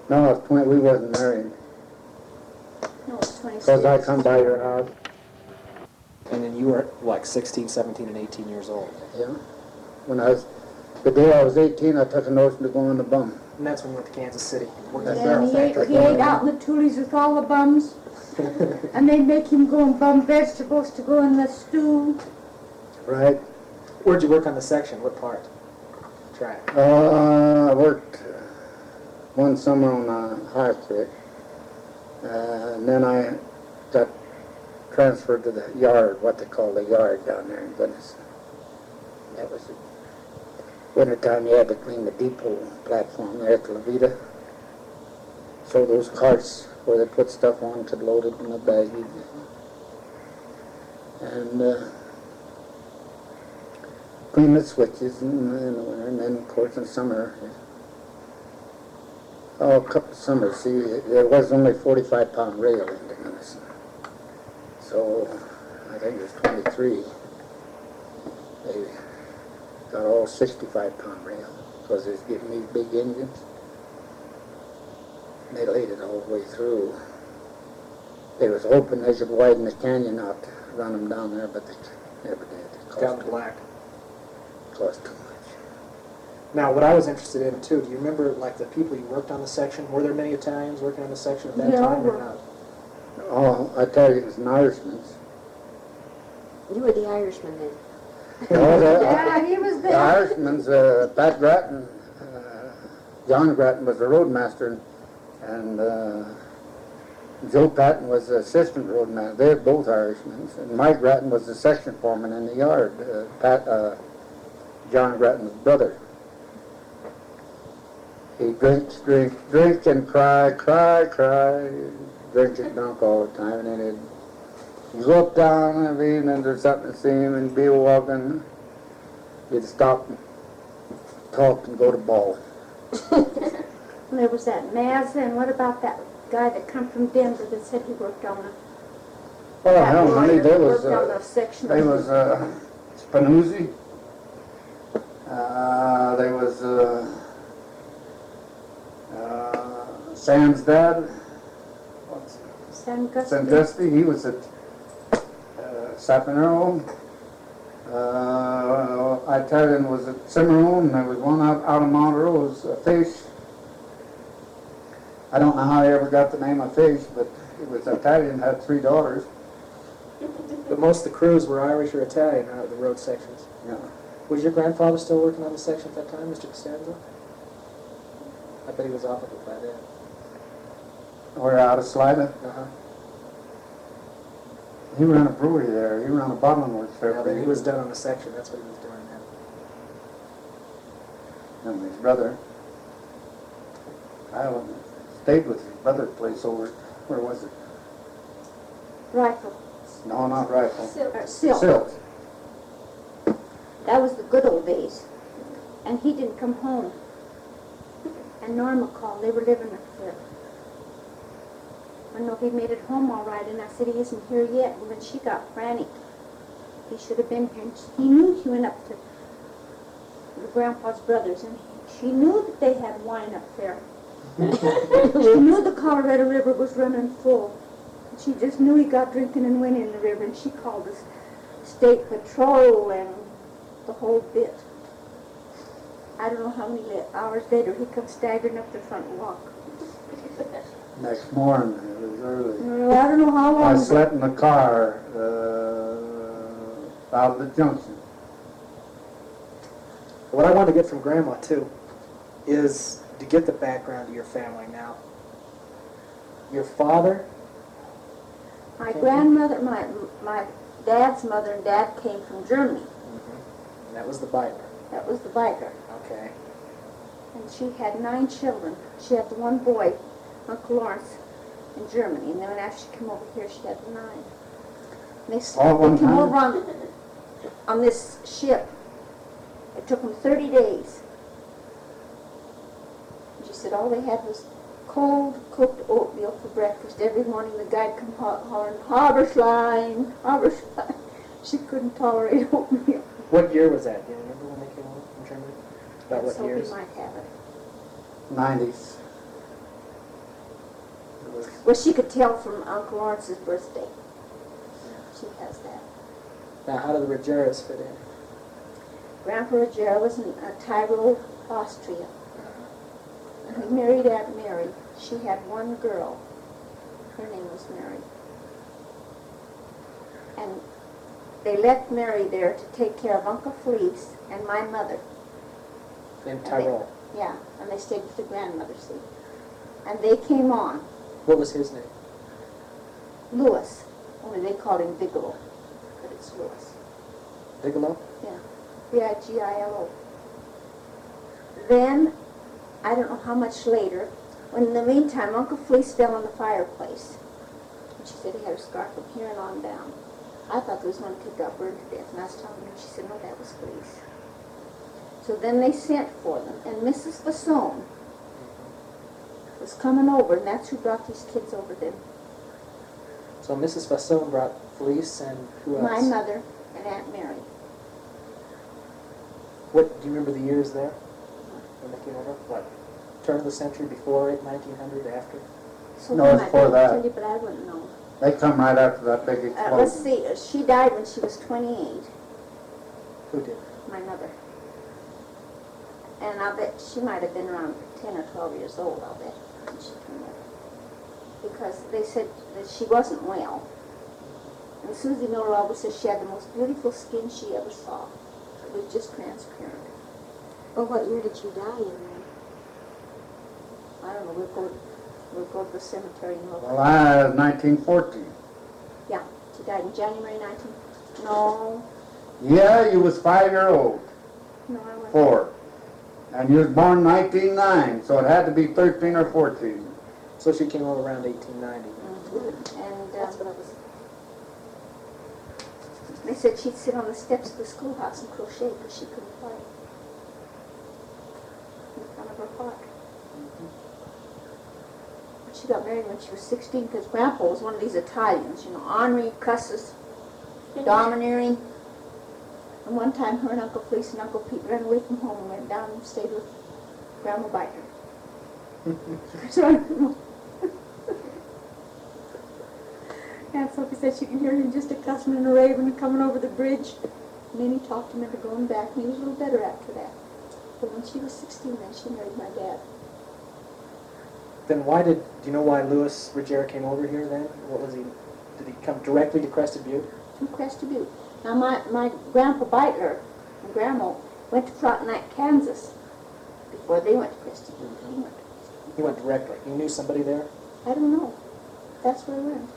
No, it's 20, we wasn't married. No, it's 26. Because I come by your house. And then you were like 16, 17, and 18 years old. Yeah. When I was, the day I was 18, I took a notion to go on the bum. And that's when you went to Kansas City. Worked at the And barrel he factory. ate out in the toolies with all the bums. And they'd make him go and bum vegetables to go in the stew. Right. Where'd you work on the section? What part? Track. I worked one summer on High Creek. And then I got transferred to the yard, what they call the yard down there in Gunnison. That was wintertime. You had to clean the depot platform there at the Levita. So those carts where they put stuff on could load it in the baggie. And clean the switches in the winter, and then of course in summer. Oh, a couple of summers. See, there was only 45-pound rail in the Gunnison. So I think it was 23. They got all 65-pound rail because they're getting these big engines. And they laid it all the way through. They was hoping they could widen the canyon out to run them down there, but they never did. It Down black. cost too much. Now, what I was interested in too, do you remember like the people you worked on the section? Were there many Italians working on the section at that Yeah, time or were. not? Oh, I tell you, it was an Irishman's. You were the Irishman then. No, Yeah, he was the there. Irishman's, Pat Grattan, John Grattan was the roadmaster, and Joe Patton was the assistant roadmaster. They're both Irishmen. And Mike Grattan was the section foreman in the yard, John Grattan's brother. He drinks, and cry, drink and drunk all the time, and then he'd go up down every evening or something to see him and be walking. He'd stop and talk and go to ball. There was that Mazza, and what about that guy that come from Denver that said he worked on the... Oh, hell, honey, there was, worked on the section. there was Spinuzzi. There was Sam's dad. San St. Dusty, he was at Sapinero. Italian was at Cimarron. There was one out of Montrose, Fish. I don't know how he ever got the name of Fish, but it was Italian, had 3 daughters. But most of the crews were Irish or Italian out of the road sections. Yeah. Was your grandfather still working on the section at that time, Mr. Costanza? I bet he was off of it by then. We're out of Slida. Uh-huh. He ran a brewery there. He ran a bottling works there. Yeah, but he was done on the section. That's what he was doing then. And his brother. I stayed with his brother's place over, where was it? Rifle. No, not Rifle. Silk. Silk. That was the good old days. And he didn't come home. And Norma called. They were living up there. I know he made it home all right, and I said he isn't here yet. And then she got frantic. He should have been here. And he knew he went up to the grandpa's brothers, and she knew that they had wine up there. She knew the Colorado River was running full. She just knew he got drinking and went in the river, and she called the state patrol and the whole bit. I don't know how many hours later he comes staggering up the front walk. Next morning, it was early. I don't know how I long. slept in the car out of the junction. What I wanted to get from Grandma, too, is to get the background of your family now. Your father, My grandmother, my dad's mother and dad came from Germany. and that was the biker. That was the biker. Okay. And she had 9 children. She had the one boy, Uncle Lawrence, in Germany. And then after she came over here, she had the 9. And they All one came time? over on this ship. It took them 30 days. And she said all they had was cold cooked oatmeal for breakfast. Every morning the guide come hollering, Haberschlein, Haberschlein. She couldn't tolerate oatmeal. What year was that? Do you remember when they came over from Germany? About what So years? we might have it. 90s. Well, she could tell from Uncle Lawrence's birthday. She has that. Now, how do the Ruggeras fit in? Grandpa Ruggera was in Tyrol, Austria. And he married Aunt Mary. She had one girl. Her name was Mary. And they left Mary there to take care of Uncle Felice and my mother. In Tyrol. Yeah, and they stayed with the grandmother, see. And they came on, What was his name? Louis. Only they called him Bigelow, but it's Louis. Bigelow? Yeah, Bigilo. Then, I don't know how much later, when in the meantime, Uncle Felice fell in the fireplace. And she said he had a scar from here and on down. I thought there was one kid got burned to death, and I was telling her, she said, no, that was Felice. So then they sent for them, and Mrs. Fasson was coming over, and that's who brought these kids over then. So Mrs. Fasson brought Felice and who else? My mother and Aunt Mary. What, do you remember the years there? When they came over? What, turn of the century, before it, 1900, after? So No, then it's I before don't that. tell you, but I wouldn't know. They come right after that big explosion. Let's see, she died when she was 28, Who did? my mother. And I'll bet she might have been around 10 or 12 years old, I'll bet, when she came over. Because they said that she wasn't well. And Susie Miller always says she had the most beautiful skin she ever saw. It was just transparent. Well, what year did she die in then? I don't know, we'll go to the cemetery and look. Well, I was 1914. Yeah, she died in January 19... No, Yeah, you was 5-year-old. no, I wasn't. 4. And you was born 1909, so it had to be 13 or 14. So she came over around 1890. And That's what I was... they said she'd sit on the steps of the schoolhouse and crochet because she couldn't play. In front of her hut. She got married when she was 16 because Grandpa was one of these Italians, you know, ornery, cusses, domineering. And one time her and Uncle Felice and Uncle Pete ran away from home and went down and stayed with Grandma Biter. So I don't know. Aunt Sophie said she could hear him just a cussing and a raving and coming over the bridge. And then he talked him into going back, and he was a little better after that. But when she was 16, then she married my dad. Then do you know why Louis Ruggera came over here then? What was he, did he come directly to Crested Butte? From Crested Butte. Now, my Grandpa Beitler and Grandma went to Frontenac, Kansas, before they went to Crested Butte. He went directly. He knew somebody there? I don't know. That's where we went.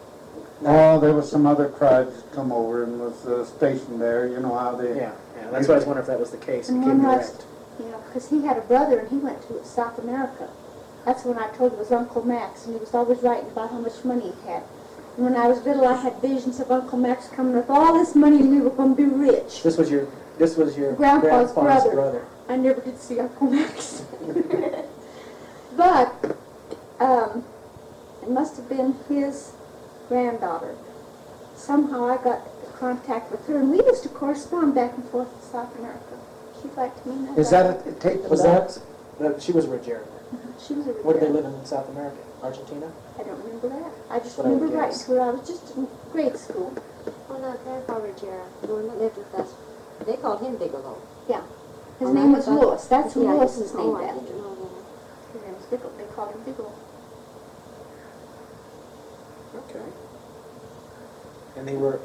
Oh, there was some other tribes that come over and was stationed there. You know how they... Yeah, that's why I was wondering if that was the case. He And came one was, direct. you know, because he had a brother and he went to South America. That's when I told you it was Uncle Max, and he was always writing about how much money he had. And when I was little, I had visions of Uncle Max coming with all this money and we were going to be rich. This was your Grandpa's brother. brother. I never did see Uncle Max. But it must have been his granddaughter. Somehow I got contact with her, and we used to correspond back and forth to South America. She'd like to meet me. Is that a tape? Was that she was a Ruggera? She was a Where did they Ruggera. live in South America? Argentina? I don't remember that. I just What I would remember writing guess. to her. I was just in grade school. Well, no, Grandpa Ruggera, the one that lived with us, they called him Bigelow. Yeah. His Oh, name I was thought- Louis. That's who Yeah, I Louis didn't- is oh, named I after. didn't know His name was Bigelow. They called him Bigelow. Okay. And they were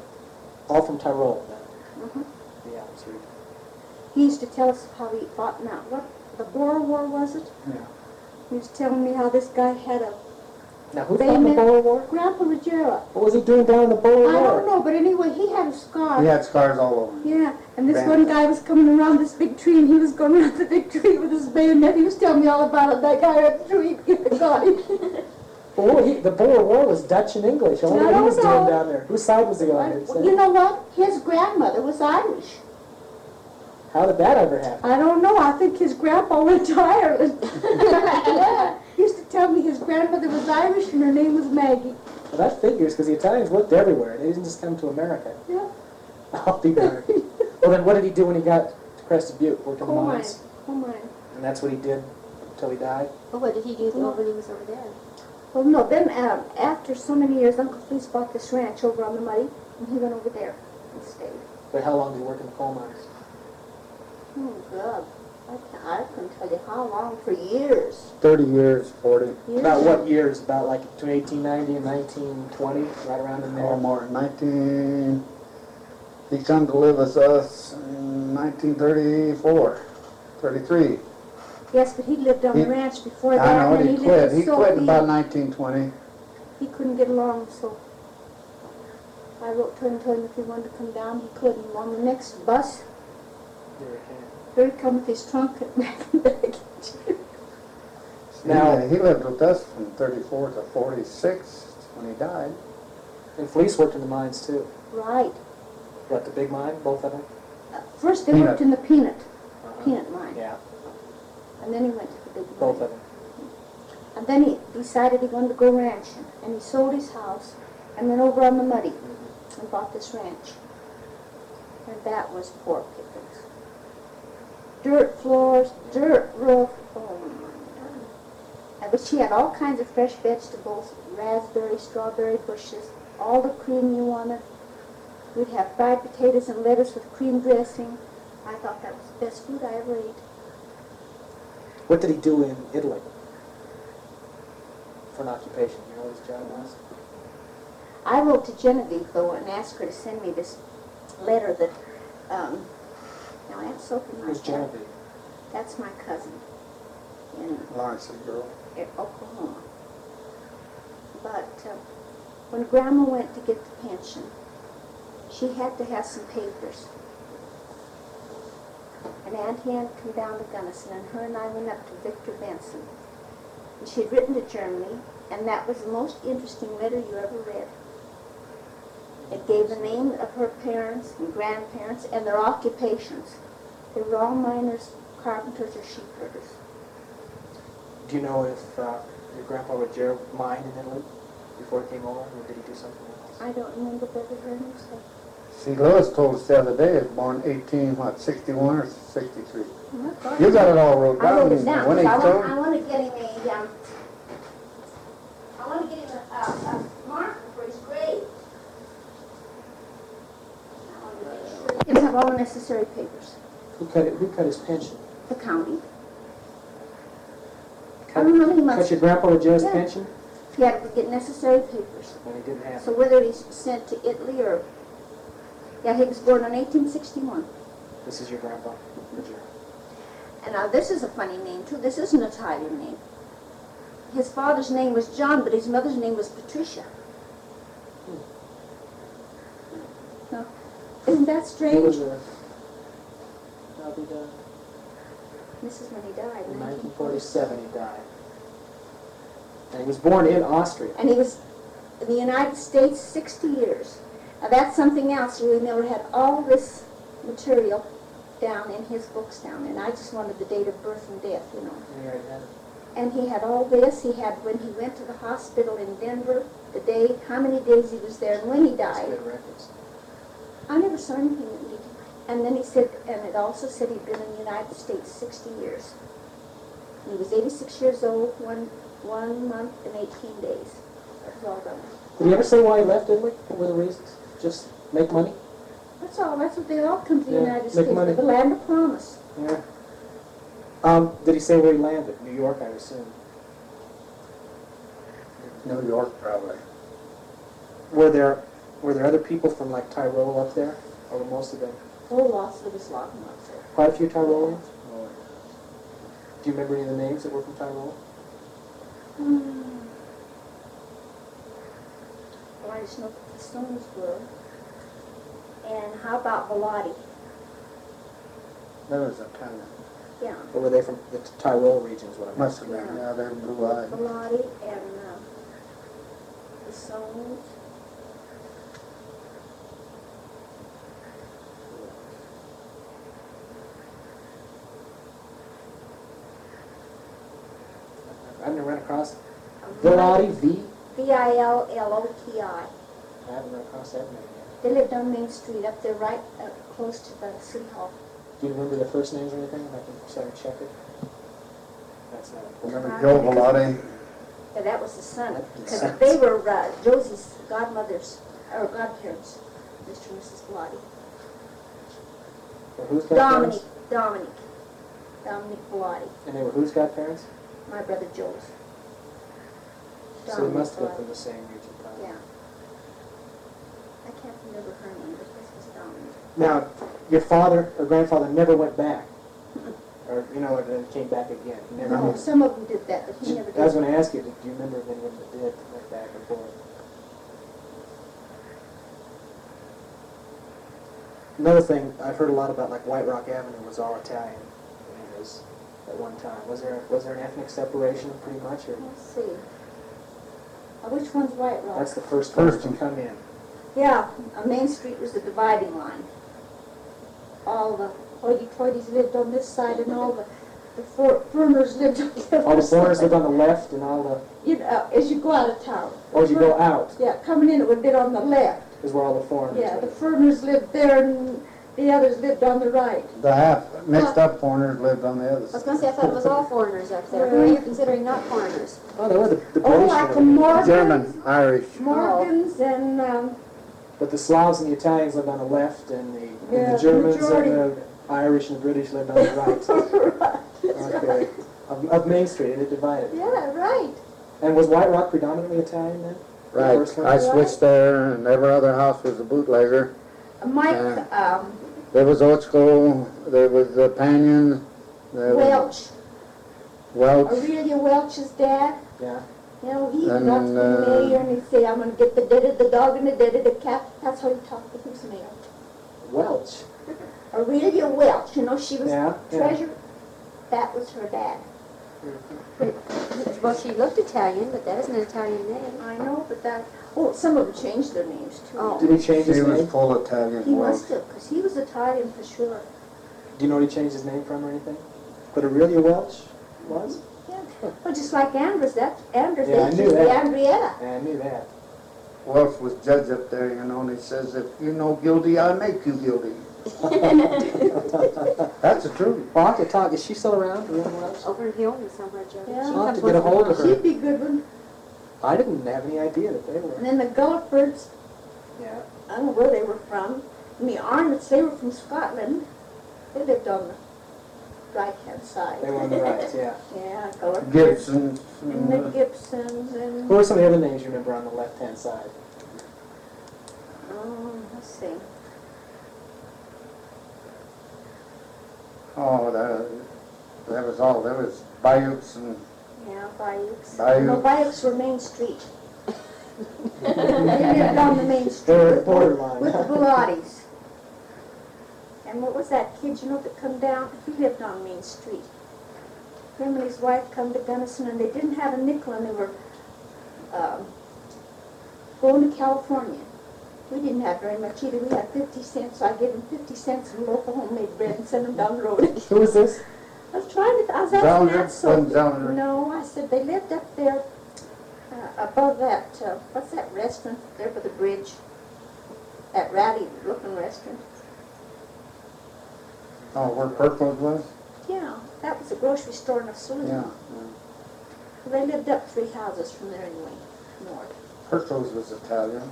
all from Tyrol then? Mm-hmm. Yeah, that's right. He used to tell us how he fought in that. What? The Boer War, was it? Yeah. He was telling me how this guy had a Now, who fought in the bayonet. Boer War? Grandpa Ruggera. What was he doing down in the Boer War? I don't know, but anyway, he had a scar. He had scars all over him. Yeah, and this Grandpa. one guy was coming around this big tree, and he was going around the big tree with his bayonet. He was telling me all about it. That guy at the tree got him. Well, the Boer War was Dutch and English. I wonder I what he was don't doing know. down there. Whose side was he on? You know what? His grandmother was Irish. How did that ever happen? I don't know. I think his grandpa went to Ireland. Yeah. He used to tell me his grandmother was Irish and her name was Maggie. Well, that figures, because the Italians worked everywhere. They didn't just come to America. Yeah. I'll be darned. Well, then what did he do when he got to Crested Butte? Worked in the Coal mine. mines? Coal mine. And that's what he did until he died? Well, what did he do though when he was over there? Well, no, then after so many years, Uncle Fleece bought this ranch over on the Muddy, and he went over there and stayed. But how long did you work in the coal mines? Oh, God. I couldn't tell you how long, for years. 30 years, 40. Years. About what years? About like between 1890 and 1920, right around in there? Or more. 19. He come to live with us in 1934, 33. Yes, but he lived on the ranch before that. I know, and he lived quit. with He quit Sophia. about 1920. He couldn't get along, so I wrote to him and told him if he wanted to come down, he could. And on the next bus, here he come with his trunk and baggage. Now- He lived with us from 34 to 46 when he died. And Fleece worked in the mines too. Right. What, the big mine, both of them? First they Peanut. worked in the peanut Uh-huh. mine, Yeah, and then he went to the big mine. both of them. And then he decided he wanted to go ranching, and he sold his house, and went over on the Muddy and bought this ranch. And that was poor pickings. Dirt floors, dirt roof, oh my God. But she had all kinds of fresh vegetables, raspberry, strawberry bushes, all the cream you wanted. We'd have fried potatoes and lettuce with cream dressing. I thought that was the best food I ever ate. What did he do in Italy for an occupation? You know what his job was? I wrote to Genevieve, though, and asked her to send me this letter that, now Aunt Sophie might Who's have. Genevieve? That's my cousin in Lawrence's girl. Oklahoma. But when Grandma went to get the pension, she had to have some papers. And Auntie Ann come down to Gunnison, and her and I went up to Victor Benson. And she had written to Germany, and that was the most interesting letter you ever read. It gave the name of her parents and grandparents and their occupations. They were all miners, carpenters, or sheep herders. Do you know if your grandpa Ruggera mined in Italy before he came over, or did he do something else? I don't remember better her name. So. See, Lois told us the other day, he was born 61 or 63. Oh, You got it all wrote I down. wrote it down. When he I told, want to get him a marker for his grave. I want to make sure he can have all the necessary papers. Who cut his pension? The county. I don't know, he Cut must. your grandpa Ruggera's Yeah. pension? He had to get necessary papers. And he didn't have So it. whether he's sent to Italy or, yeah, he was born in 1861. This is your grandpa Ruggera. And now this is a funny name too. This is an Italian name. His father's name was John, but his mother's name was Patricia. No. Isn't that He strange? was a... How did he die? This is when he died. In 1947 he died. And he was born in Austria. And he was in the United States 60 years. Now that's something else. Louis Miller had all this material down in his books down there. And I just wanted the date of birth and death, you know. And he already had it. And he had all this. He had when he went to the hospital in Denver, the day, how many days he was there, and when he That's died. good records. I never saw anything that he did. And then he said, and it also said he'd been in the United States 60 years. He was 86 years old, one month and 18 days. That was all done. Did he ever say why he left Italy? What were the reasons? Just make money? That's all. That's what they all come to the Yeah, United make States. money. The land of promise. Yeah. Did he say where he landed? New York, I assume. New York, probably. Were there other people from like Tyrol up there? Or were most of them? Oh, lost of his lot and lots there. Quite a few Tyrolians? Do you remember any of the names that were from Tyrol? Well, I just know what the Stones were. And how about Bellotti? That was a kind of, Yeah. Or were they from the Tyrol region is what I meant? must have been, yeah, they're blue-eyed. Bellotti and the Stones. I've never run across Villotti, V. Villoti. I haven't run across that name yet. They lived on Main Street up there, right close to the City Hall. Do you remember their first names or anything? I can check it. That's not important. Remember Joe Bellotti? Yeah, that was the son, because they were Josie's godmothers, or godparents, Mr. and Mrs. Bellotti. Or who's godparents? Dominic Bellotti, And they were whose godparents? my brother Joe's. So they must have been Bellotti. from the same region, probably. Yeah. I can't remember her name, but this was Dominic. Now, your father or grandfather never went back, or or then came back again. He never No, did. some of them did that, but he never did. I was going to ask you, do you remember of anyone that did went back and forth? Another thing I've heard a lot about, like White Rock Avenue was all Italian. It was at one time. Was there an ethnic separation, pretty much, or Let's see. Which one's White Rock? that's the first one to come in? Yeah, Main Street was the dividing line. All the hoity-toities lived on this side, and all the foreigners lived on the other All the foreigners side. lived on the left, and all the As you go out of town. or as you go out Yeah, coming in it would be on the left. is where all the foreigners Yeah, the lived. foreigners lived there, and the others lived on the right. The half mixed up foreigners lived on the other I was side. going to say, I thought it was all foreigners up there. Who are you considering not foreigners? Oh, there were the Oh, British. like and the everything. Morgans, German, Irish. Morgans, and But the Slavs and the Italians lived on the left, and the, Yeah, and the the Germans majority. and the Irish and the British lived on the right. That's Okay. right. Of Main Street, and it divided. Yeah, right. And was White Rock predominantly Italian then? The Right, first one? I switched there, and every other house was a bootlegger. Mike There was Old School, there was the Panion, there was Welch, Welch. Aurelia Welch's dad. Yeah. You know, he And, got to be mayor, and he'd say, I'm going to get the dog, and the cat. That's how he talked to his mayor. Welch. Aurelia Welch, you know, she was Yeah, yeah. treasurer. That was her dad. Well, she looked Italian, but that isn't an Italian name. I know, but that, some of them changed their names too. Oh. Did he change his She was name? full Italian He Welch. must have, because he was Italian for sure. Do you know what he changed his name from or anything? But Aurelia Welch was? Yeah. Well, just like Anders, Anders, Yeah, I they knew used to be that. Andrietta. Yeah, I knew that. Welch was judge up there, and he says, if you know guilty, I make you guilty. That's the truth. Well, I'll have to talk. Is she still around, Aurelia Welch? Over in Hillman somewhere, Joe. Yeah. She I'll have comes to get a once in hold of while. her. She'd be a good one. I didn't have any idea that they And were. then the Gullifords, Yeah. I don't know where they were from. And the Arnott's, they were from Scotland. They lived on the right-hand side. They were on the right, yeah. Yeah, Gullifords. Gibson. And the Gibsons and, Who are some of the other names you remember on the left-hand side? let's see. Oh, that was all. There was Bayeux and Yeah, Bayeux. Bayeux. No, Bayeux were Main Street. They lived on the Main Street. They're with- borderline. With the Bellottis. And what was that kid, that come down? He lived on Main Street. Him and his wife come to Gunnison, and they didn't have a nickel, and they were going to California. We didn't have very much either. We had 50 cents, so I gave them 50 cents in local homemade bread and sent them down the road. Who was this? I was asking Zellner? that, so... Wasn't Zellner? No, I said they lived up there above that, what's that restaurant there by the bridge? That ratty-looking restaurant. Oh, where Perkins was? Yeah, that was a grocery store and a saloon. Yeah. They lived up 3 houses from there anyway, north. Perkins was Italian.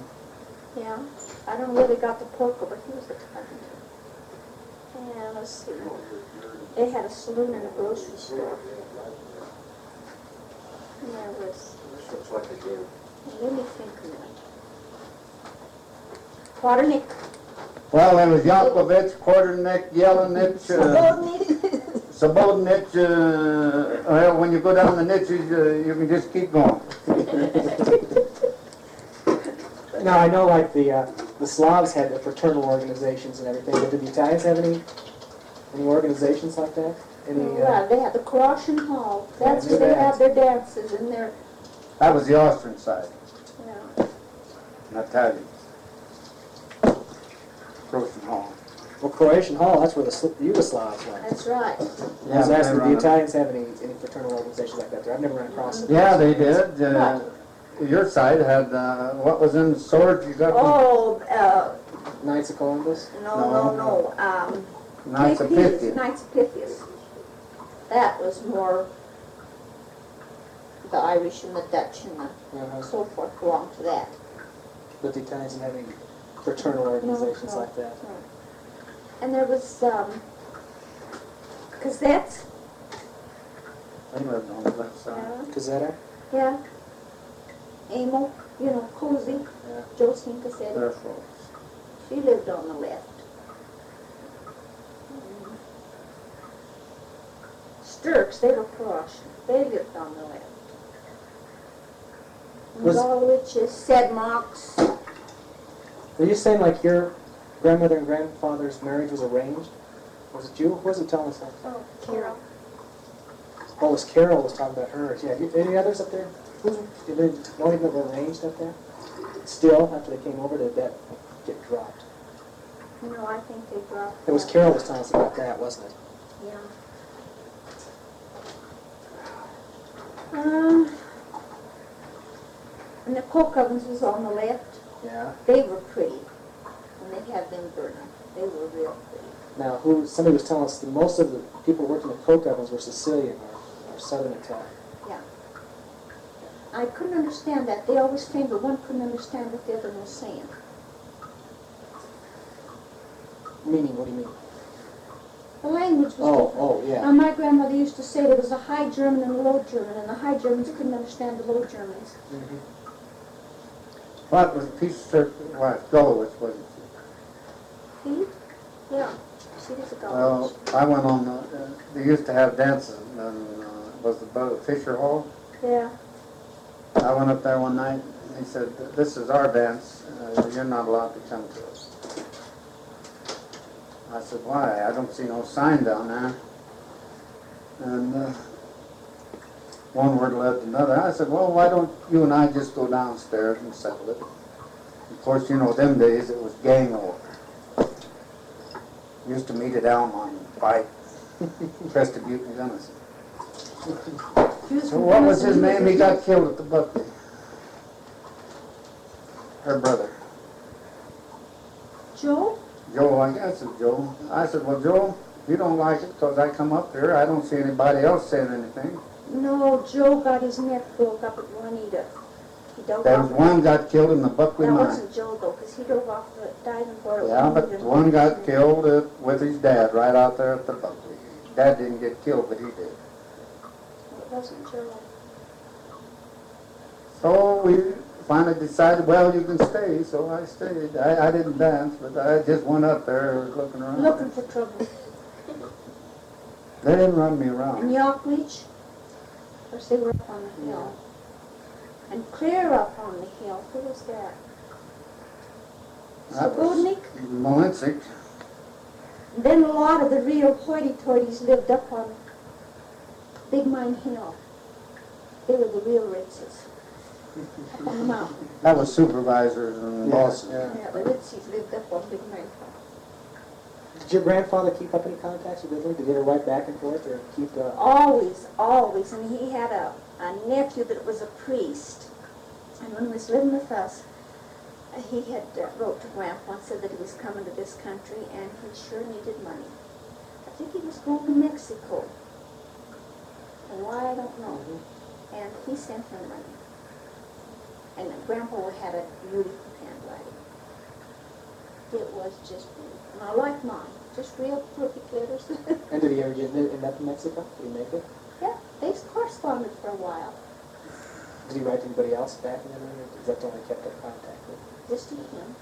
Yeah, I don't know where they got the porco, but he was Italian. And let's see, they had a saloon and a grocery store. And there was, let me think a minute. Quarternick. Well, there was Yankovic, Quarternick, Yelenich, Sabodnich. Well, when you go down the niches, you can just keep going. Now, I know like the Slavs had the fraternal organizations and everything, but did the Italians have any organizations like that? Any? Yeah, they had the Croatian Hall. That's I where knew they that. had their dances and their, That was the Austrian side, yeah. not Italian. Croatian Hall. Well, Croatian Hall, that's where the Yugoslavs went. That's right. I was they asking, did run the it. Italians have any fraternal organizations like that there? I've never run across them. Yeah, they did. Your side had, what was in the sword you got? Oh, Knights of Columbus? no. Knights of Pythias, Pythia. Knights of Pythias. That was more the Irish and the Dutch and the so forth belong to that. But the Italians didn't have any fraternal organizations no. like that. And there was, Cassettes. They lived on the left side. Gazzetta? Yeah. Emil, Cozy, Yeah. Josephine Cassette. Their folks. She lived on the left. Sturks, they were Prussian. They lived on the left. Was- Gulwiches, Sedmocks. Were you saying like your grandmother and grandfather's marriage was arranged? Was it you? Who was it telling us that? Oh, Carol. Oh, it was Carol was talking about hers. Yeah. Any others up there? Did they know even that were arranged up there? Still, after they came over, did that get dropped? No, I think they dropped It was that. Carol was telling us about that, wasn't it? Yeah. And the coke ovens was on the left. Yeah. They were pretty. And they had them burning. They were real pretty. Now, somebody was telling us that most of the people working in coke ovens were Sicilian or Southern Italian. I couldn't understand that. They always claimed that one couldn't understand what the other was saying. Meaning, what do you mean? The language was different. Oh, yeah. Now, my grandmother used to say there was a high German and a low German, and the high Germans couldn't understand the low Germans. Mm-hmm. What was a piece of circuit? What? Gulwich, wasn't it? See? Yeah. She was a Well, Gulwich. I went on, they used to have dances, and was the Fisher Hall. Yeah. I went up there one night, and he said, "This is our dance, you're not allowed to come to us." I said, "Why? I don't see no sign down there." And one word led to another. I said, "Well, why don't you and I just go downstairs and settle it?" Of course, them days it was gang over. Used to meet at Alma and fight. Crested Butte and Gunnison. So what was his name? He got killed at the Buckley. Her brother. Joe? Joe, I guess it's Joe. I said, "Well, Joe, you don't like it because I come up here. I don't see anybody else saying anything." No, Joe got his neck broke up at Juanita. He dove There off. was one got killed in the Buckley That mine. wasn't Joe, though, because he dove off the diving board at Yeah, but Juanita. one got killed with his dad right out there at the Buckley. Dad didn't get killed, but he did. It wasn't Joe. So we finally decided, well, you can stay, so I stayed. I didn't dance, but I just went up there looking around. Looking for trouble. They didn't run me And around. Yockleach? Of course, they were up on the hill. And clear up on the hill. Who was that? That was Subodnik? Malinsik. And then a lot of the real hoity-toities lived up on Big Mine Hill. They were the real Ritzes. Up on the mountain. That was supervisors and bosses. Yeah. Yeah, the Ritzies lived up on Big Mine Hill. Did your grandfather keep up any contacts with Italy? Did he ever write back and forth or keep Always, always. And he had a nephew that was a priest. And when he was living with us, he had wrote to Grandpa and said that he was coming to this country and he sure needed money. I think he was going to Mexico. And why, I don't know. And he sent him money. And Grandpa had a beautiful handwriting. It was just beautiful. And I like mine. Just real perfect letters. And did he ever end up in Mexico? Did he make it? Yeah, they corresponded for a while. Did he write to anybody else back in Italy, or is that the only kept up contact with? Just to him.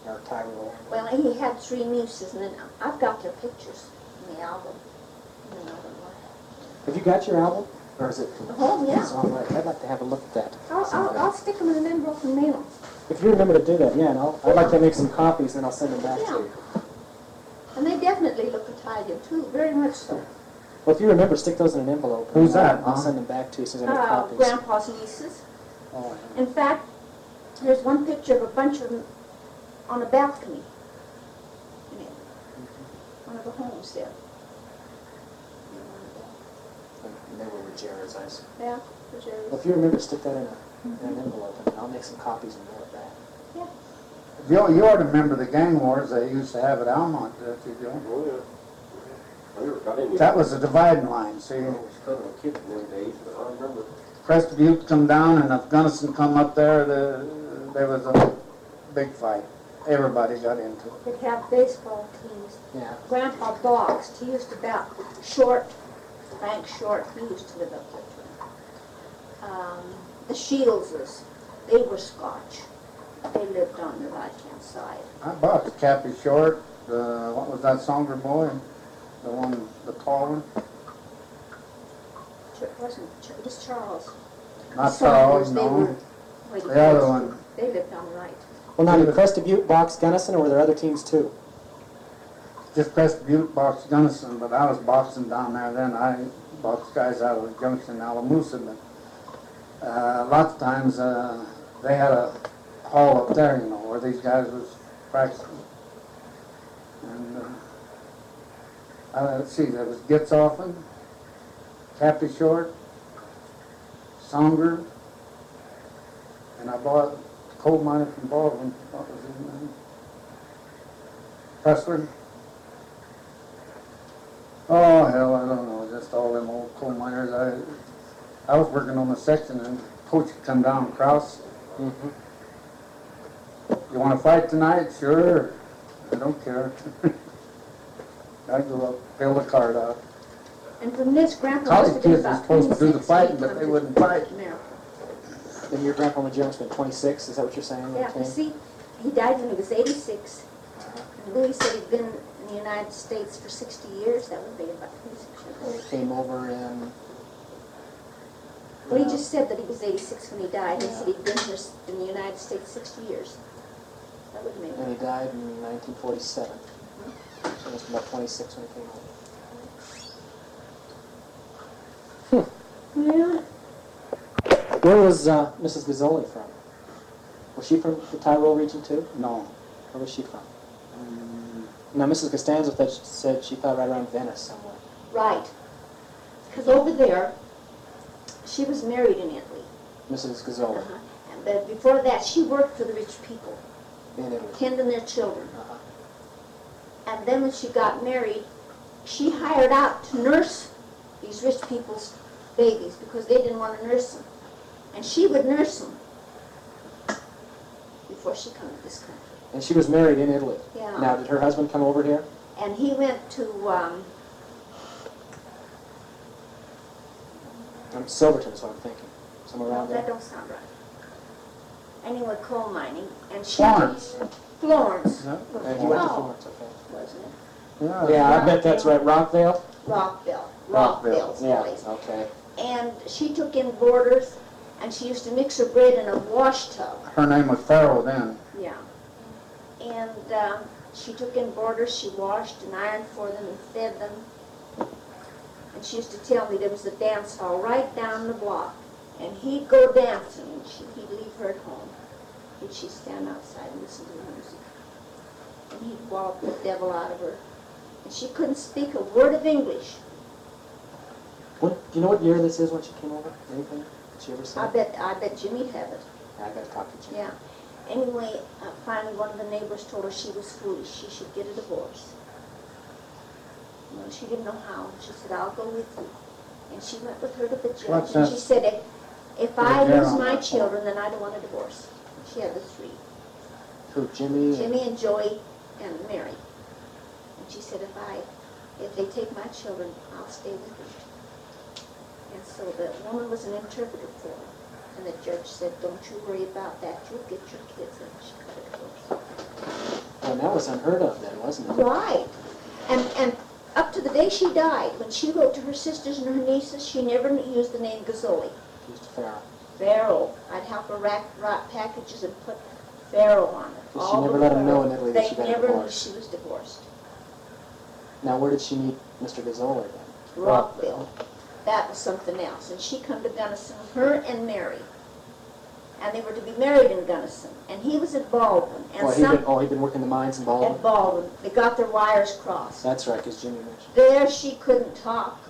Or Tyrol? Well, he had 3 nieces, and then I've got their pictures in the album. You know, Have you got your album? Or is it? oh, yeah. It's on right. I'd like to have a look at that. I'll stick them in an envelope and mail them. If you remember to do that, yeah, and I'd like to make some copies, and I'll send them back to you. And they definitely look Italian, too, very much so. Well, if you remember, stick those in an envelope. Who's that, I'll Mom? send them back to you as soon as I make copies. Grandpa's nieces. Oh, In fact, there's one picture of a bunch of them on a balcony. In it. One of the homes there. And they were Ruggera's, I assume. Yeah, for Jerry's. Well, if you remember, stick that in an envelope, and I'll make some copies and mail it back. You ought to remember the gang wars they used to have at Almont, don't you, Joe? Oh, yeah. I never got any. That was a dividing line, see? I was kind of a kid in them days, but I remember Crest Butte come down and if Gunnison come up there, there was a big fight. Everybody got into it. They'd have baseball teams. Yeah. Grandpa boxed. He used to bat short, Frank Short. He used to live up there. The Shieldeses, they were Scotch. They lived on the right-hand side. I boxed Cappy Short, what was that Songer boy? The one, the tall one? It was Charles. Not Saunders, Charles, they no. were- The other one. They lived on the right. Well, now, did Crest Butte box Gunnison, or were there other teams too? Just Crest Butte boxed Gunnison, but I was boxing down there then. I boxed guys out of the junction, Alamosa, but lots of times they had a hall up there, you know, where these guys was practicing. And let's see, there was Gitzoffen, Cappy Short, Songer, and I bought a coal miner from Baldwin. What was his name? Pressler. Oh, hell, I don't know, just all them old coal miners. I was working on the section and coach would come down, Kraus. Mm-hmm. You want to fight tonight? Sure. I don't care. I'd go up, fill the card out. And from this, Grandpa College used to be kids are about supposed to do the 26 fighting, feet but from they the wouldn't fight. America. Then your grandpa in the gym spent 26, is that what you're saying? Yeah, Okay. you see, he died when he was 86. And Louis said he'd been in the United States for 60 years. That would be about 26 He years. came over in... Well, he just said that he was 86 when he died. He Yeah. said he'd been here in the United States 60 years. That would make And he died in 1947. So he was about 26 when he came over. Yeah. Where was Mrs. Gazzoli from? Was she from the Tyrol region too? No. Where was she from? Now, Mrs. Costanza said she thought right around Venice somewhere. Right. Because over there, she was married in Italy. Mrs. Gazzoli And but before that, she worked for the rich people, in Italy. tending their children. Uh-huh. And then when she got married, she hired out to nurse these rich people's babies because they didn't want to nurse them. And she would nurse them before she came to this country. And she was married in Italy. Yeah. Now, did her husband come over here? And he went to, Silverton is what I'm thinking. Somewhere well, around that there. don't sound right. Anyway, coal mining. And she Florence. Florence, Yeah. And he went to Oh. Florence, okay. wasn't it? Yeah. Yeah, I bet that's right. Rockvale? Rockville. Rockville. Rockville's the Yeah, place. okay. And she took in boarders, and she used to mix her bread in a wash tub. Her name was Farrell then. Yeah. And she took in boarders, she washed and ironed for them and fed them. And she used to tell me there was a dance hall right down the block. And he'd go dancing, and he'd leave her at home. And she'd stand outside and listen to the music. And he'd walk the devil out of her. And she couldn't speak a word of English. Do you know what year this is when she came over? Anything? Did she ever say? I bet Jimmy'd have it. I gotta talk to Jim. Yeah. Anyway, finally one of the neighbors told her she was foolish. She should get a divorce. Well, she didn't know how. She said, I'll go with you. And she went with her to the judge. What's And that? she said, if I Yeah, lose on my that children, then I don't want a divorce. She had the three. Who, Jimmy? Jimmy and Joey and Mary. And she said, if they take my children, I'll stay with them. And so the woman was an interpreter for her. And the judge said, don't you worry about that. You'll get your kids. And she got a divorce. Well, that was unheard of then, wasn't it? Right. And up to the day she died, when she wrote to her sisters and her nieces, she never used the name Gazzoli. Used Farrell. Farrell. I'd help her wrap packages and put Farrell on it. But she never let them know in Italy that she got They never knew divorced. she was divorced. Now, where did she meet Mr. Gazzoli then? Rockville. That was something else. And she come to Gunnison, her and Mary. And they were to be married in Gunnison. And he was at Baldwin. And He'd been working the mines in Baldwin? at Baldwin. They got their wires crossed. That's right, because Jimmy mentioned. There she couldn't talk.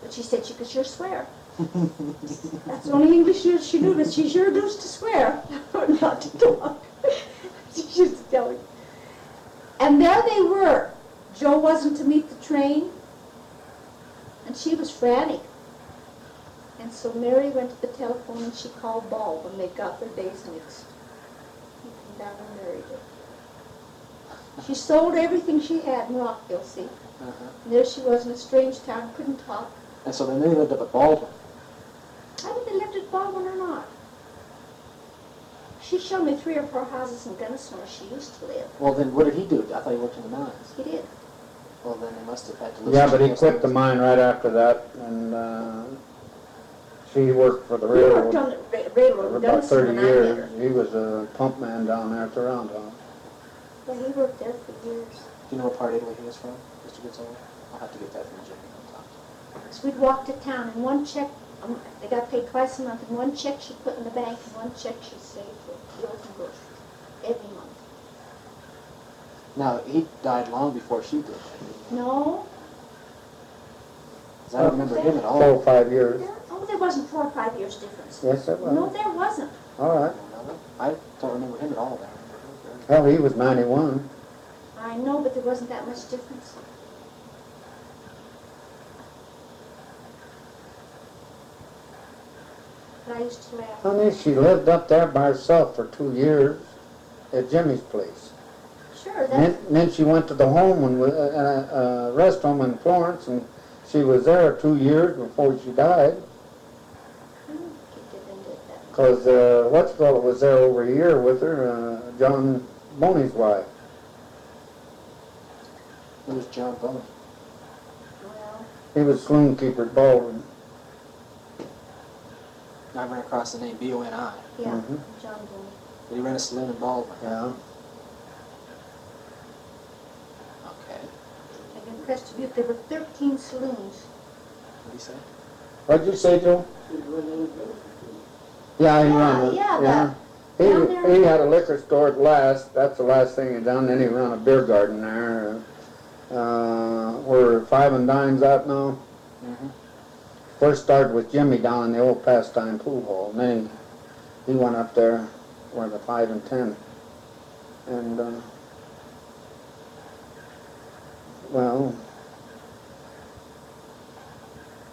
But she said she could sure swear. That's the only English she knew, but she sure knows to swear, not to talk. She used to tell me. And there they were. Joe wasn't to meet the train, and she was frantic. And so Mary went to the telephone and she called Ball when they got their days mixed. He came down and married her. She sold everything she had in Rockville, see? And there she was in a strange town, couldn't talk. And so then they lived up at Baldwin. Either they lived at Baldwin or not. She showed me 3 or 4 houses in Gunnison where she used to live. Well, then what did he do? I thought he worked in the mines. He did. Well, then they must have had to live. Yeah, but he someplace quit the else. mine right after that, and she worked for the He worked railroad on the for railroad in about Gunnison 30 when I met years. her. He was a pump man down there at the roundhouse. Well, he worked there for years. Do you know what part of Italy he was from, Mr. Goodsall? I'll have to get that from Jimmy sometime. So we'd walk to town and one check, they got paid twice a month, and one check she put in the bank and one check she saved for bills and groceries every month. Now, he died long before she did. No, 'Cause I don't remember him at all. 4 or 5 years. there wasn't 4 or 5 years difference. Yes, it No, was. there wasn't. All right. I don't remember him at all. Hell, he was 91. I know, but there wasn't that much difference. But I used to laugh. Honey, she lived up there by herself for 2 years at Jimmy's place. Sure, And that's, then she went to the home and rest home in Florence, and she was there 2 years before she died. Because what's-called was there over a year with her, John Boney's wife. It was John Boney. well, He was saloon keeper at Baldwin. I ran across the name B-O-N-I. yeah, Mhm. John Boone. But he ran a saloon in Baldwin. Yeah. Okay. And in Crested Butte, there were 13 saloons. What did he say? What'd you say, Joe? Yeah, he ran it. yeah, Yeah. down there. He had a liquor store at last. That's the last thing he done. Then he ran a beer garden there. We're 5 and Dimes out now. Mm-hmm. First started with Jimmy down in the old pastime pool hall, and then he went up there where the 5 and 10. And well,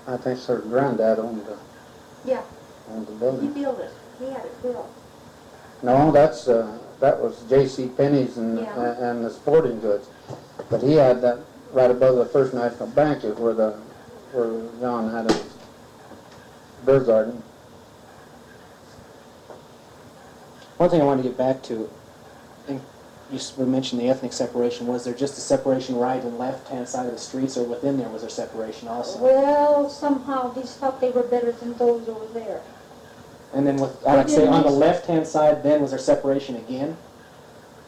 I think her granddad owned the Yeah, owned the he building. built it. He had it built. No, that was J.C. Penney's and Yeah. and the sporting goods, but he had that right above the First National Bank is where John had his beer garden. One thing I wanted to get back to, and you mentioned the ethnic separation. Was there just a separation right and left-hand side of the streets, or within there was there separation also? Well, somehow these thought they were better than those over there. And then with, I like to say, on the left-hand side, then was there separation again?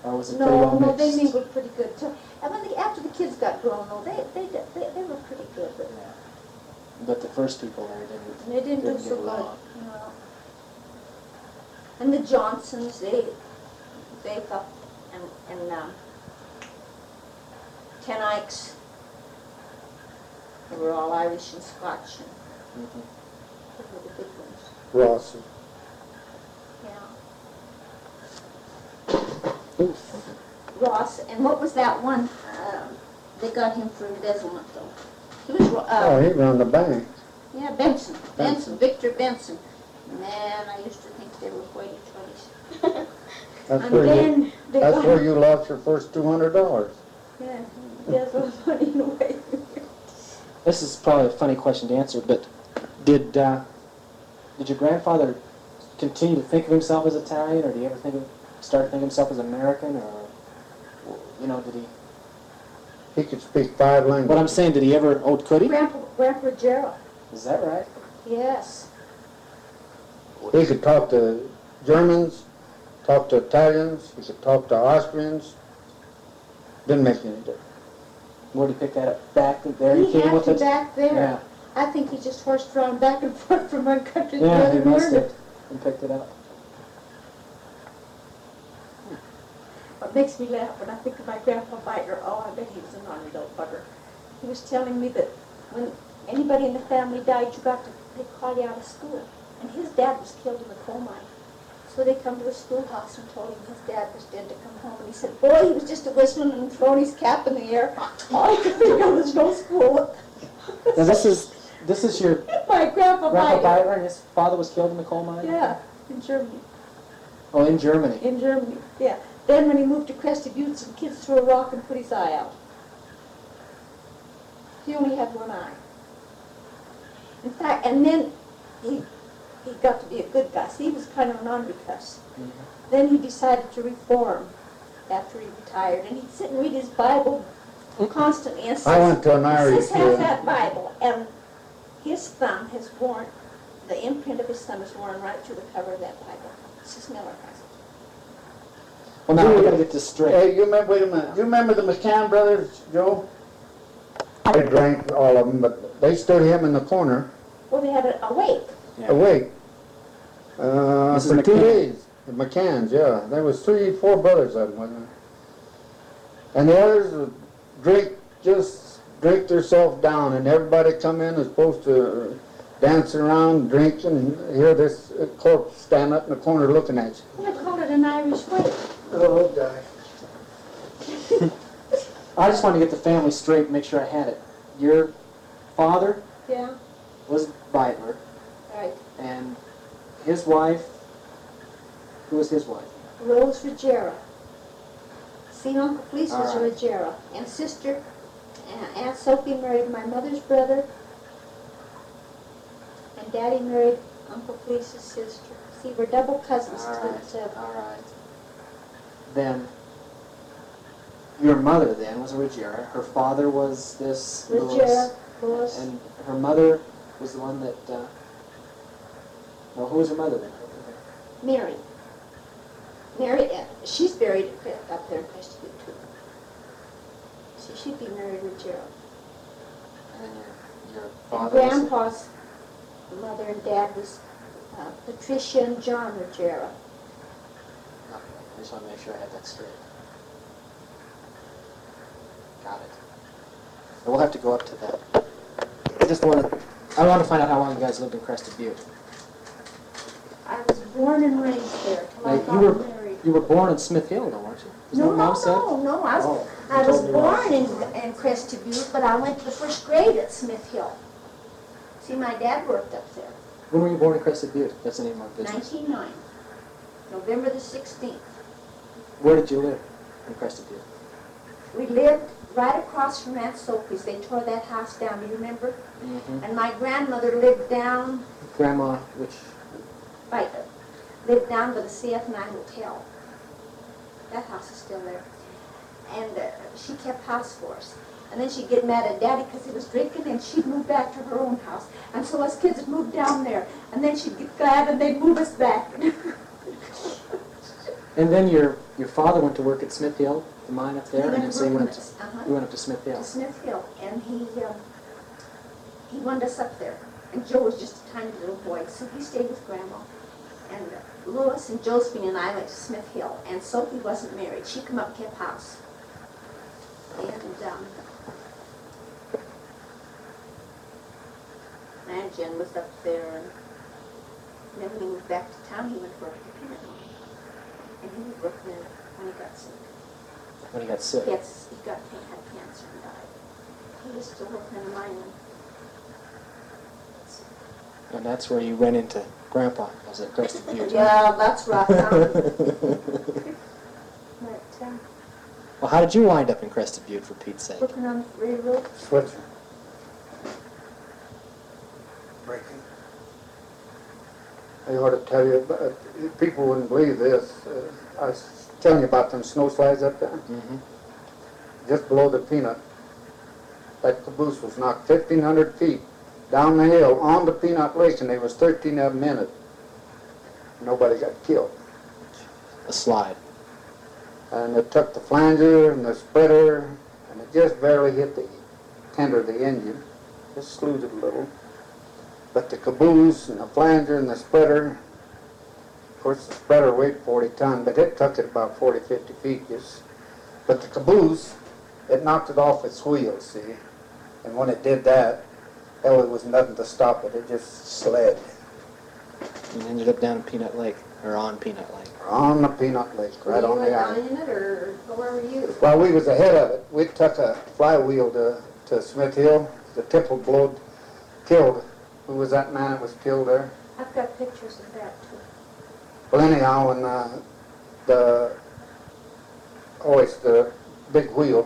Or was it pretty well No, mixed? they mingled pretty good too. And after the kids got grown, though, they were pretty good. But Yeah. But the first people there they didn't do Didn't so get good. along. No. And the Johnsons, they thought, and Ten Ikes, they were all Irish and Scotch, and Mhm. those were the big ones. Ross. Yeah. Ross, and what was that one? They got him for embezzlement, though. He was, Oh, he ran the bank. yeah, Benson, Victor Benson. Man, I used to think they were hoity-toities. That's And where you. then they That's got where you lost your first $200. yeah, embezzled money in a way. This is probably a funny question to answer, but did your grandfather continue to think of himself as Italian, or did he ever start to think of himself as American, or did he? He could speak 5 languages. What I'm saying, did he ever? Oh, could he? Grandpa Ruggera, Is that right? yes. He could talk to Germans, talk to Italians, he could talk to Austrians. Didn't make any difference. Where did he pick that up? Back there? He came had with to it? back there. Yeah. I think he just horsed around back and forth from one country to the Yeah, other he and must learned have it. and picked it up. What makes me laugh when I think of my grandpa Biter, oh, I bet he was a naughty little bugger. He was telling me that when anybody in the family died, they'd call you out of school. And his dad was killed in the coal mine. So they come to the schoolhouse and told him his dad was dead to come home. And he said, boy, he was just a whistling and throwing his cap in the air. All he could think of was no school. Now this is this is your My grandpa Grandpa Biter. Biter and his father was killed in the coal mine? Yeah, in Germany. Oh, in Germany. In Germany, yeah. Then when he moved to Crested Butte, some kids threw a rock and put his eye out. He only had one eye. In fact, and then he got to be a good guy. See, he was kind of an omnibus. Mhm. Then he decided to reform after he retired, and he'd sit and read his Bible constantly. And I went to an Irish Sis has that Bible, and his thumb has worn, the imprint of his thumb is worn right through the cover of that Bible. Sis Miller has it. Well, now we got to get this straight. Hey, you remember, wait a minute, you remember the McCann brothers, Joe? They drank all of them, but they stood him in the corner Well, they had a wake. Yeah. awake Mrs. for 2 McCann. days. The McCanns, yeah. There was 3, 4 brothers of them, wasn't there? And the others would drink themselves down, and everybody come in is supposed to dance around, drinking, and hear this corpse stand up in the corner looking at you. Well, they called it an Irish wake. Oh, gosh. I just wanted to get the family straight and make sure I had it. Your father Yeah, was Biter, right. and his wife, who was his wife? Rose Ruggera. See, Uncle Fleece was All right. Ruggera. And sister, Aunt Sophia married my mother's brother. And Daddy married Uncle Fleece's sister. See, we're double cousins All right, to all right. Then, your mother then was a Ruggera. Her father was this Ruggera, Louis, Louis. and her mother was the one that. Well, who was her mother then? Mary. Mary, she's buried up there in Crested Butte too. See, she'd be Mary Ruggera. And then your And father was. Grandpa's mother and dad was Patricia and John Ruggera. Okay, I just want to make sure I had that straight. Got it. And we'll have to go up to that. I want to find out how long you guys lived in Crested Butte. I was born and raised there till I Now, got married. you were born in Smith Hill, though, weren't you? Isn't that what Mom said? No. I Oh, you was told me wrong. born in Crested Butte, but I went to the first grade at Smith Hill. See, my dad worked up there. When were you born in Crested Butte? That's the name of our business. 1909, November the 16th. Where did you live in Crested Butte? We lived right across from Aunt Sophie's. They tore that house down, do you remember? Mm-hmm. And my grandmother lived down Grandma, which... by the CF9 Hotel. That house is still there. And she kept house for us. And then she'd get mad at Daddy because he was drinking, and she'd move back to her own house. And so us kids would move down there. And then she'd get glad, and they'd move us back. And then your father went to work at Smith Hill, the mine up there, He and then so you went to up to Smith Hill. Smith Hill, and he wanted us up there. And Joe was just a tiny little boy, so he stayed with Grandma. And Louis and Josephine and I went to Smith Hill, and Sophie wasn't married. She come up and kept house. And Jen was up there, and then when he moved back to town, he went to work at the peanut mill. And he was working there when he got sick. When he got sick. He had cancer and died. He was still working in the mine. And that's where you went into Grandpa, was at Crested Butte. Yeah, that's right. But Well, how did you wind up in Crested Butte, for Pete's sake? working on the railroad. Switzer. Breaking. I ought to tell you, people wouldn't believe this. I was telling you about them snow slides up there. Mm-hmm. Just below the peanut. That caboose was knocked 1,500 feet down the hill on the Peanut Lake, and there was 13 of them in it. Nobody got killed. A slide. And it took the flanger and the spreader, and it just barely hit the tender of the engine. Just slewed it a little. But the caboose and the flanger and the spreader, of course the spreader weighed 40 tons, but it took it about 40, 50 feet. But the caboose, it knocked it off its wheels, see? And when it did that, hell, it was nothing to stop it. It just slid. And ended up down in Peanut Lake, or on Peanut Lake. On the Peanut Lake, right on the island. in it, or where were you? Well, we was ahead of it. We took a flywheel to Smith Hill. The tip will blow killed. Who was that man that was killed there? I've got pictures of that too. Well, anyhow, when the big wheel,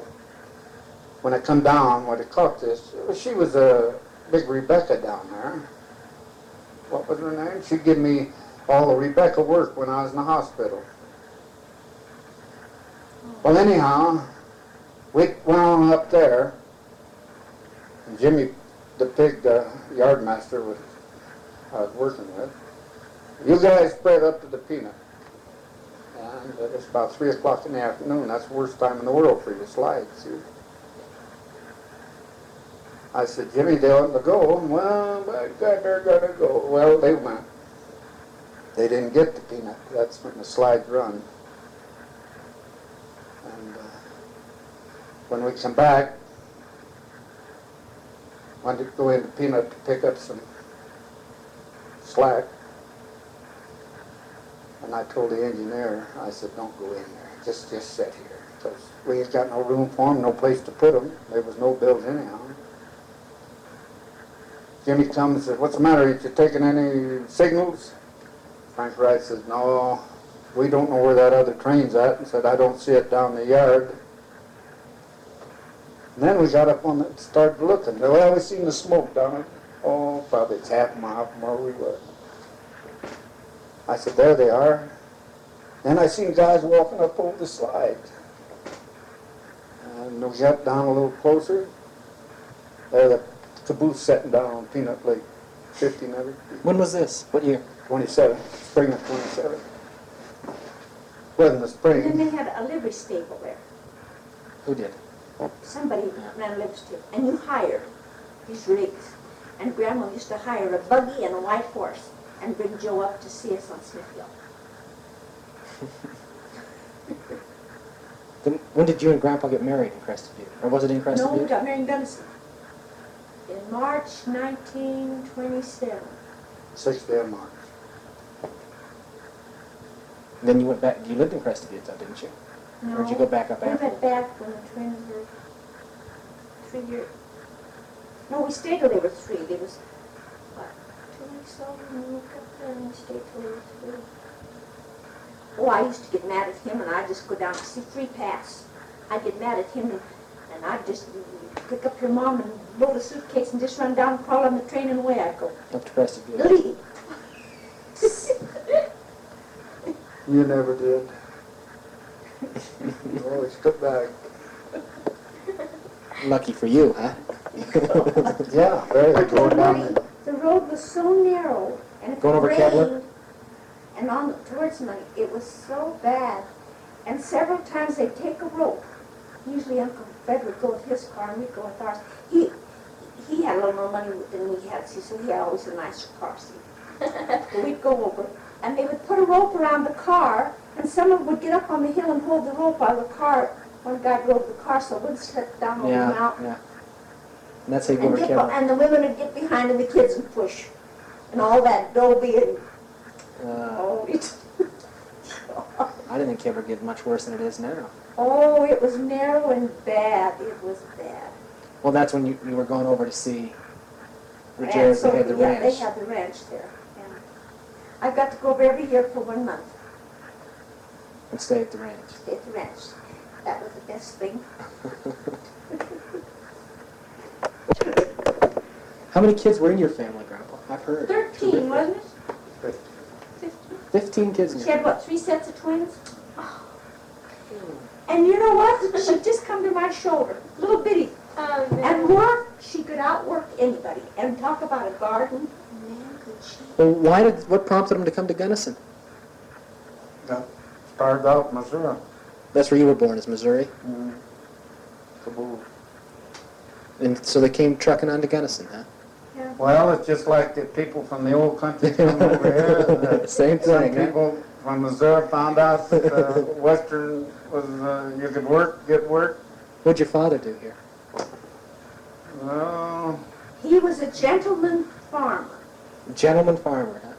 when I come down, when I caught this, she was a big Rebecca down there. What was her name? She'd give me all the Rebecca work when I was in the hospital. Well, anyhow, we went on up there, and Jimmy, the pig, the yard master I was working with, you guys spread up to the peanut. And it's about 3 o'clock in the afternoon. That's the worst time in the world for you to slide, see? I said, Jimmy, they ought to go. Well, by God, they're going to go. Well, they went. They didn't get the peanut. That's when the slides run. And when we come back, wanted to go into peanut to pick up some slack. And I told the engineer, I said, don't go in there. Just sit here. Because we ain't got no room for them, no place to put them. There was no bills anyhow. Jimmy comes and says, what's the matter? Ain't you taking any signals? Frank Wright says, no, we don't know where that other train's at. And said, I don't see it down the yard. And then we got up on it and started looking. Well, we seen the smoke down it. Oh, probably it's half a mile from where we were. I said, there they are. Then I seen guys walking up over the slide. And we got down a little closer. There the caboose sitting down on Peanut Lake, 1500. When was this? What year? 27, spring of 27. Wasn't the And then spring. they had a livery stable there. Who did? Somebody ran a livery stable. And you hired these rigs. And Grandma used to hire a buggy and a white horse and bring Joe up to see us on Smithfield. Then when did you and Grandpa get married in Crested Butte? Or was it in Crested No, we Butte? got married in Gunnison in March 1927. 6th day of March. And then you went back, you lived in Crested Butte though, didn't you? No, Or did you go back up we after? went back when the twins were 3 years. No, we stayed till they were 3. They was, what, 2 weeks old when we moved up there and we stayed till they were 3. Oh, I used to get mad at him and I'd just go down to see Free Pass. I'd get mad at him and I'd just pick up your mom and load a suitcase and just run down and crawl on the train and away I'd go. Up to Crested Butte. Leave. You never did. You always took back. Lucky for you, huh? Yeah, very I good. told Going down Marty, there. the road was so narrow, and if Going it over rained, Kevlar? and on towards money, it was so bad. And several times they'd take a rope. Usually Uncle Fred would go with his car, and we'd go with ours. He had a little more money than we had, see, so he had always a nicer car seat. But we'd go over, and they would put a rope around the car, and someone would get up on the hill and hold the rope out of the car. One guy drove the car so it wouldn't slip down over the Yeah, mountain. yeah. And that's how you go And, over get, Kevlar. and the women would get behind and the kids would push. And all that Dobie and oh, I didn't think Kevlar get much worse than it is now. oh, it was narrow and bad. It was bad. Well, that's when you were going over to see And Ruggera. so, They had the yeah, ranch. they had the ranch there. And I got to go over every year for 1 month. And stay at the ranch. Stay at the ranch. That was the best thing. How many kids were in your family, Grandpa? I've heard. 13, wasn't it? 15 kids in She your had, family. what, 3 sets of twins? And you know what? She'd just come to my shoulder, little bitty. And work, she could outwork anybody. And talk about a garden. Man, could she. Well, what prompted them to come to Gunnison? Started out in Missouri. That's where you were born, is Missouri? Caboose. And so they came trucking on to Gunnison, huh? Yeah. Well, it's just like the people from the old country come over here. Same Some thing, huh? people from Missouri found out that Western was, you could get work. What'd your father do here? Well, He was a gentleman farmer. Gentleman farmer, huh?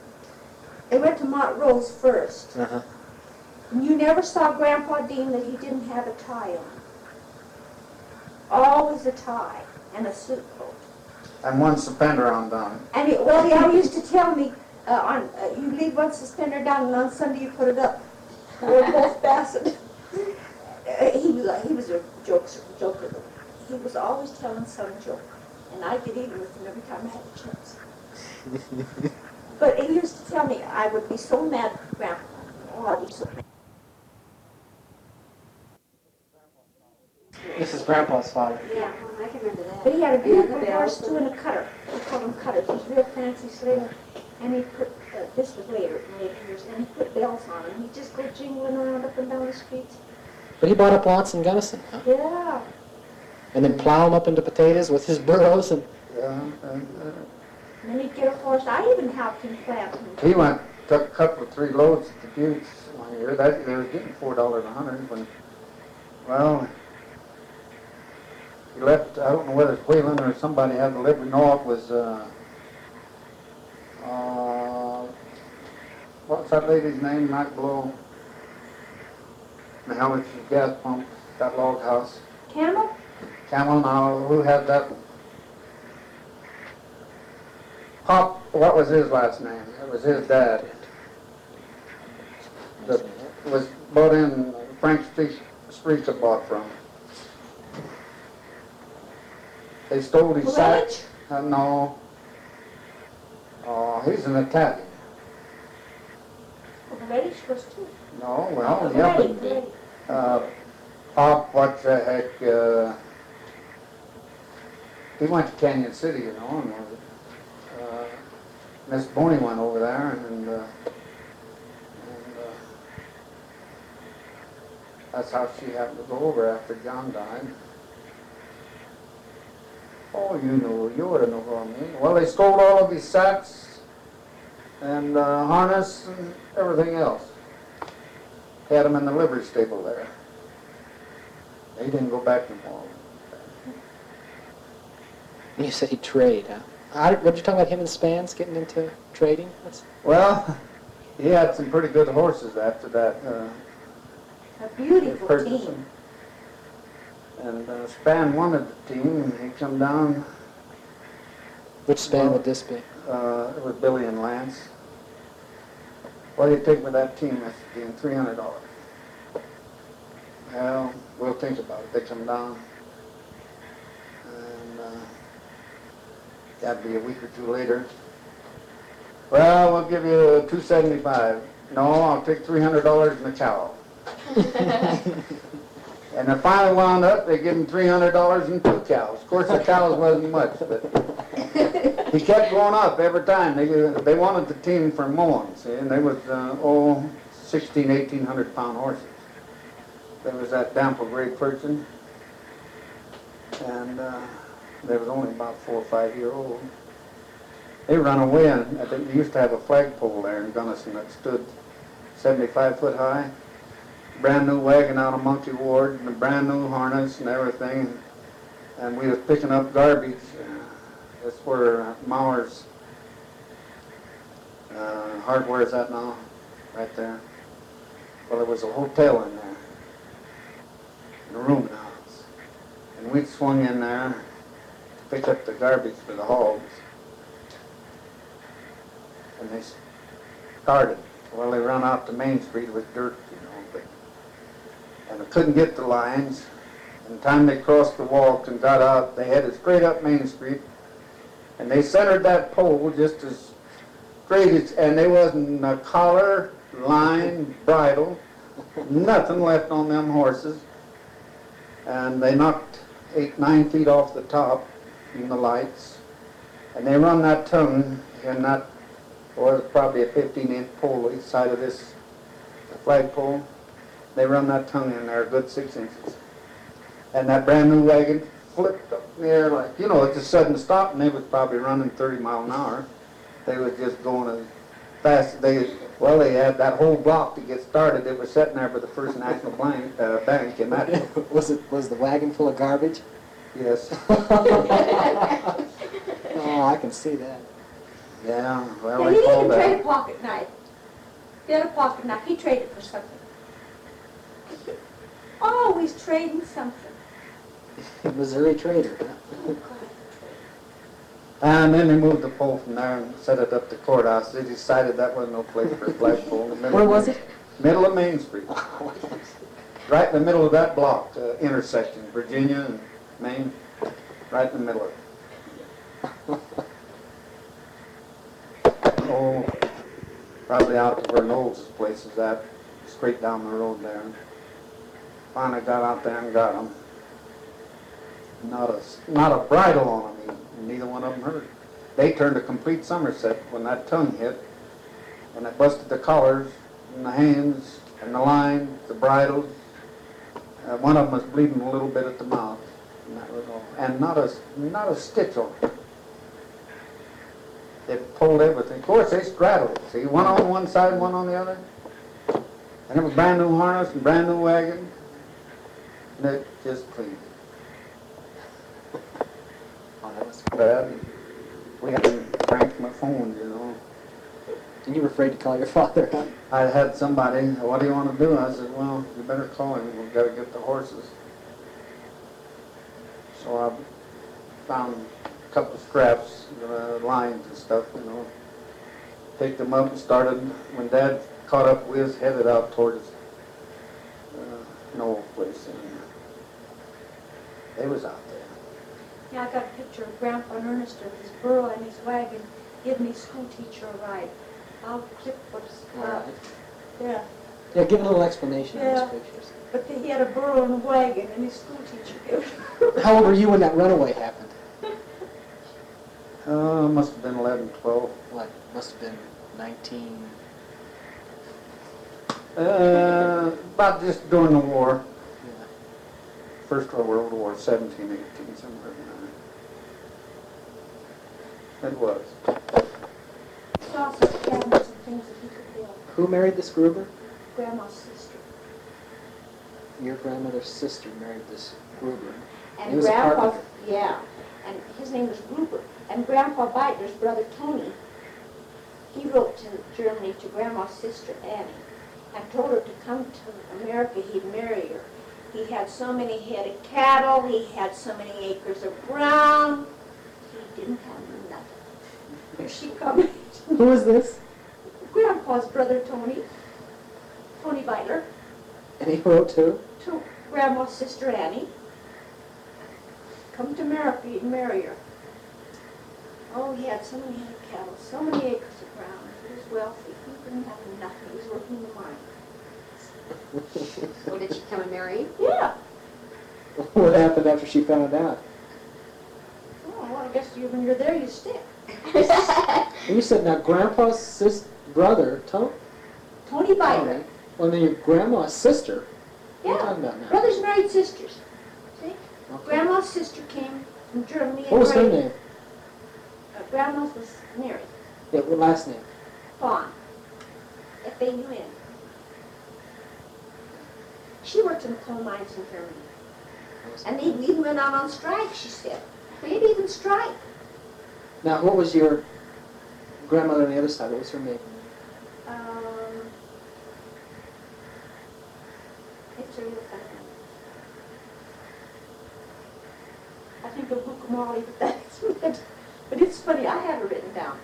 They went to Montrose first. Uh-huh. And you never saw Grandpa Dean that he didn't have a tie on. Always a tie and a suit coat. And one suspender undone. And he always used to tell me, you leave one suspender down and on Sunday you put it up. We're both fastened. He was a joker. He was always telling some joke. And I get even with him every time I had a chance. But he used to tell me I would be so mad at Grandpa. Oh, I'd be so mad. This is Grandpa's father. Yeah, I can remember that. But he had a beautiful Yeah, the horse bells. too and a cutter. We called him cutters. He was real fancy sling. And he put, this was later years, and he put bells on them. He'd just go jingling around up and down the streets. But he bought up lots in Gunnison, huh? Yeah. And then plow them up into potatoes with his burros and... Yeah, And then he'd get a horse. I even helped him plant them. he took a couple of 3 loads at the Buttes one year. That they was getting $4 a hundred when, well, he left. I don't know whether it's Whelan or somebody had delivery. No, it was. What's that lady's name? Not below. The hell, it's the gas pump. That log house. Camel? Camel. Now, who had that? Pop. What was his last name? It was his dad. That was bought in Frank Streets bought from. They stole his sack. No. He's an Italian. Well, the lady was too. No, well, The yeah, lady, but the lady. Pop, what the heck, he went to Canyon City, you know, and Miss Boney went over there, and that's how she happened to go over after John died. Oh, you ought to know what I mean. Well, they stole all of his sacks and harness and everything else. Had him in the livery stable there. They didn't go back no more. You said he'd trade, huh? What you talking about him and Spans getting into trading? Well, he had some pretty good horses after that. A beautiful purchase team. them. And Span wanted the team, and he come down. Which Span would this be? It was Billy and Lance. What do you take with that team, Mr. Dean? $300. Well, we'll think about it. They come down, and that'd be a week or two later. Well, we'll give you $275. No, I'll take $300 in a cow. And they finally wound up, they give him $300 and 2 cows. Of course, the cows wasn't much, but he kept going up every time. They wanted the team for mowing, see, and they was, 1,800 pound horses. There was that Dample Great Person, and they was only about 4 or 5 years old. They run away, and they used to have a flagpole there in Gunnison that stood 75 foot high. Brand new wagon out of Monkey Ward, and a brand new harness and everything. And we was picking up garbage. That's where Mauer's hardware is at now, right there. Well, there was a hotel in there, and a rooming house. And we swung in there to pick up the garbage for the hogs. And they started. Well, they run out to Main Street with dirt, you know, and they couldn't get the lines. And the time they crossed the walk and got out, they headed straight up Main Street, and they centered that pole just as straight as, and there wasn't a collar, line, bridle, nothing left on them horses. And they knocked 8, 9 feet off the top in the lights, and they run that tongue in that, was probably a 15-inch pole each side of this flagpole. They run that tongue in there a good 6 inches. And that brand new wagon flipped up in the air like, you know, it's a sudden stop, and they was probably running 30 miles an hour. They was just going as fast as they had that whole block to get started. It was sitting there for the First National Bank, and that... Was the wagon full of garbage? Yes. Oh, I can see that. Yeah, well, Yeah, they he didn't called trade a that. pocket knife. He had a pocket knife. He traded for something. Always trading something. Missouri trader, huh? Oh, God. And then they moved the pole from there and set it up the courthouse. They decided that was no place for a flagpole. In the middle Where of was Main- it? Middle of Main Street. Right in the middle of that block, intersection, Virginia and Main, right in the middle of it. Oh, probably out to where Knowles' place is at, straight down the road there. Finally got out there and got them. Not a bridle on them, neither one of them hurt. They turned a complete somerset when that tongue hit, when it busted the collars and the hands and the line, the bridles. One of them was bleeding a little bit at the mouth, and that was all. And not a stitch on it. It pulled everything. Of course, they straddled. See, one on one side, one on the other. And it was brand new harness and brand new wagon. And it just cleaned. Oh, that was Bad. We had to crank my phone, you know. And you were afraid to call your father, huh? I had somebody, what do you want to do? I said, well, you better call him. We've got to get the horses. So I found a couple of scraps, lines and stuff, you know. Picked them up and started. When Dad caught up with us, headed out towards Noel's place. And they was out there. Yeah, I got a picture of Grandpa and Ernest in his burro and his wagon giving his school teacher a ride. I'll clip what's, yeah. Yeah, give a little explanation on Yeah. those pictures. But he had a burro and a wagon and his school teacher gave it. How old were you when that runaway happened? Must have been 11, 12. What, must have been 19... About just during the war. Yeah. First World War, 17, 18, somewhere in there. It was. Saw some cabinets and things that he could build. Who married this Gruber? Grandma's sister. Your grandmother's sister married this Gruber. He And was a Grandpa, carpenter. yeah, and his name was Gruber. And Grandpa Beitler's brother Tony, he wrote to Germany to Grandma's sister Annie and told her to come to America, he'd marry her. He had so many head of cattle, he had so many acres of ground, he didn't have nothing. Here she comes. Who is this? Grandpa's brother Tony Beitler, And he wrote to? to Grandma's sister Annie. Come to America, he'd marry her. Oh, he had so many head of cattle, so many acres of ground. He was wealthy. He didn't have nothing. He was working in the mine. So did she come and marry you? Yeah. What happened after she found out? Oh, well, I guess when you're there, you stick. And you said now Grandpa's brother, Tony Beitler. Well, then your grandma's sister. What are you Yeah. talking about now? Brothers married sisters. See? Okay. Grandma's sister came from Germany. What was her married- name? Grandma's was Mary. Yeah, what last name? Fawn. Faun. She worked in the coal mines in Germany. And they even went out on strike, she said. They'd even strike. Now, what was your grandmother on the other side? What was her name? It's a real funny. I think of Bukamali, but that's it. But it's funny, I have it written down.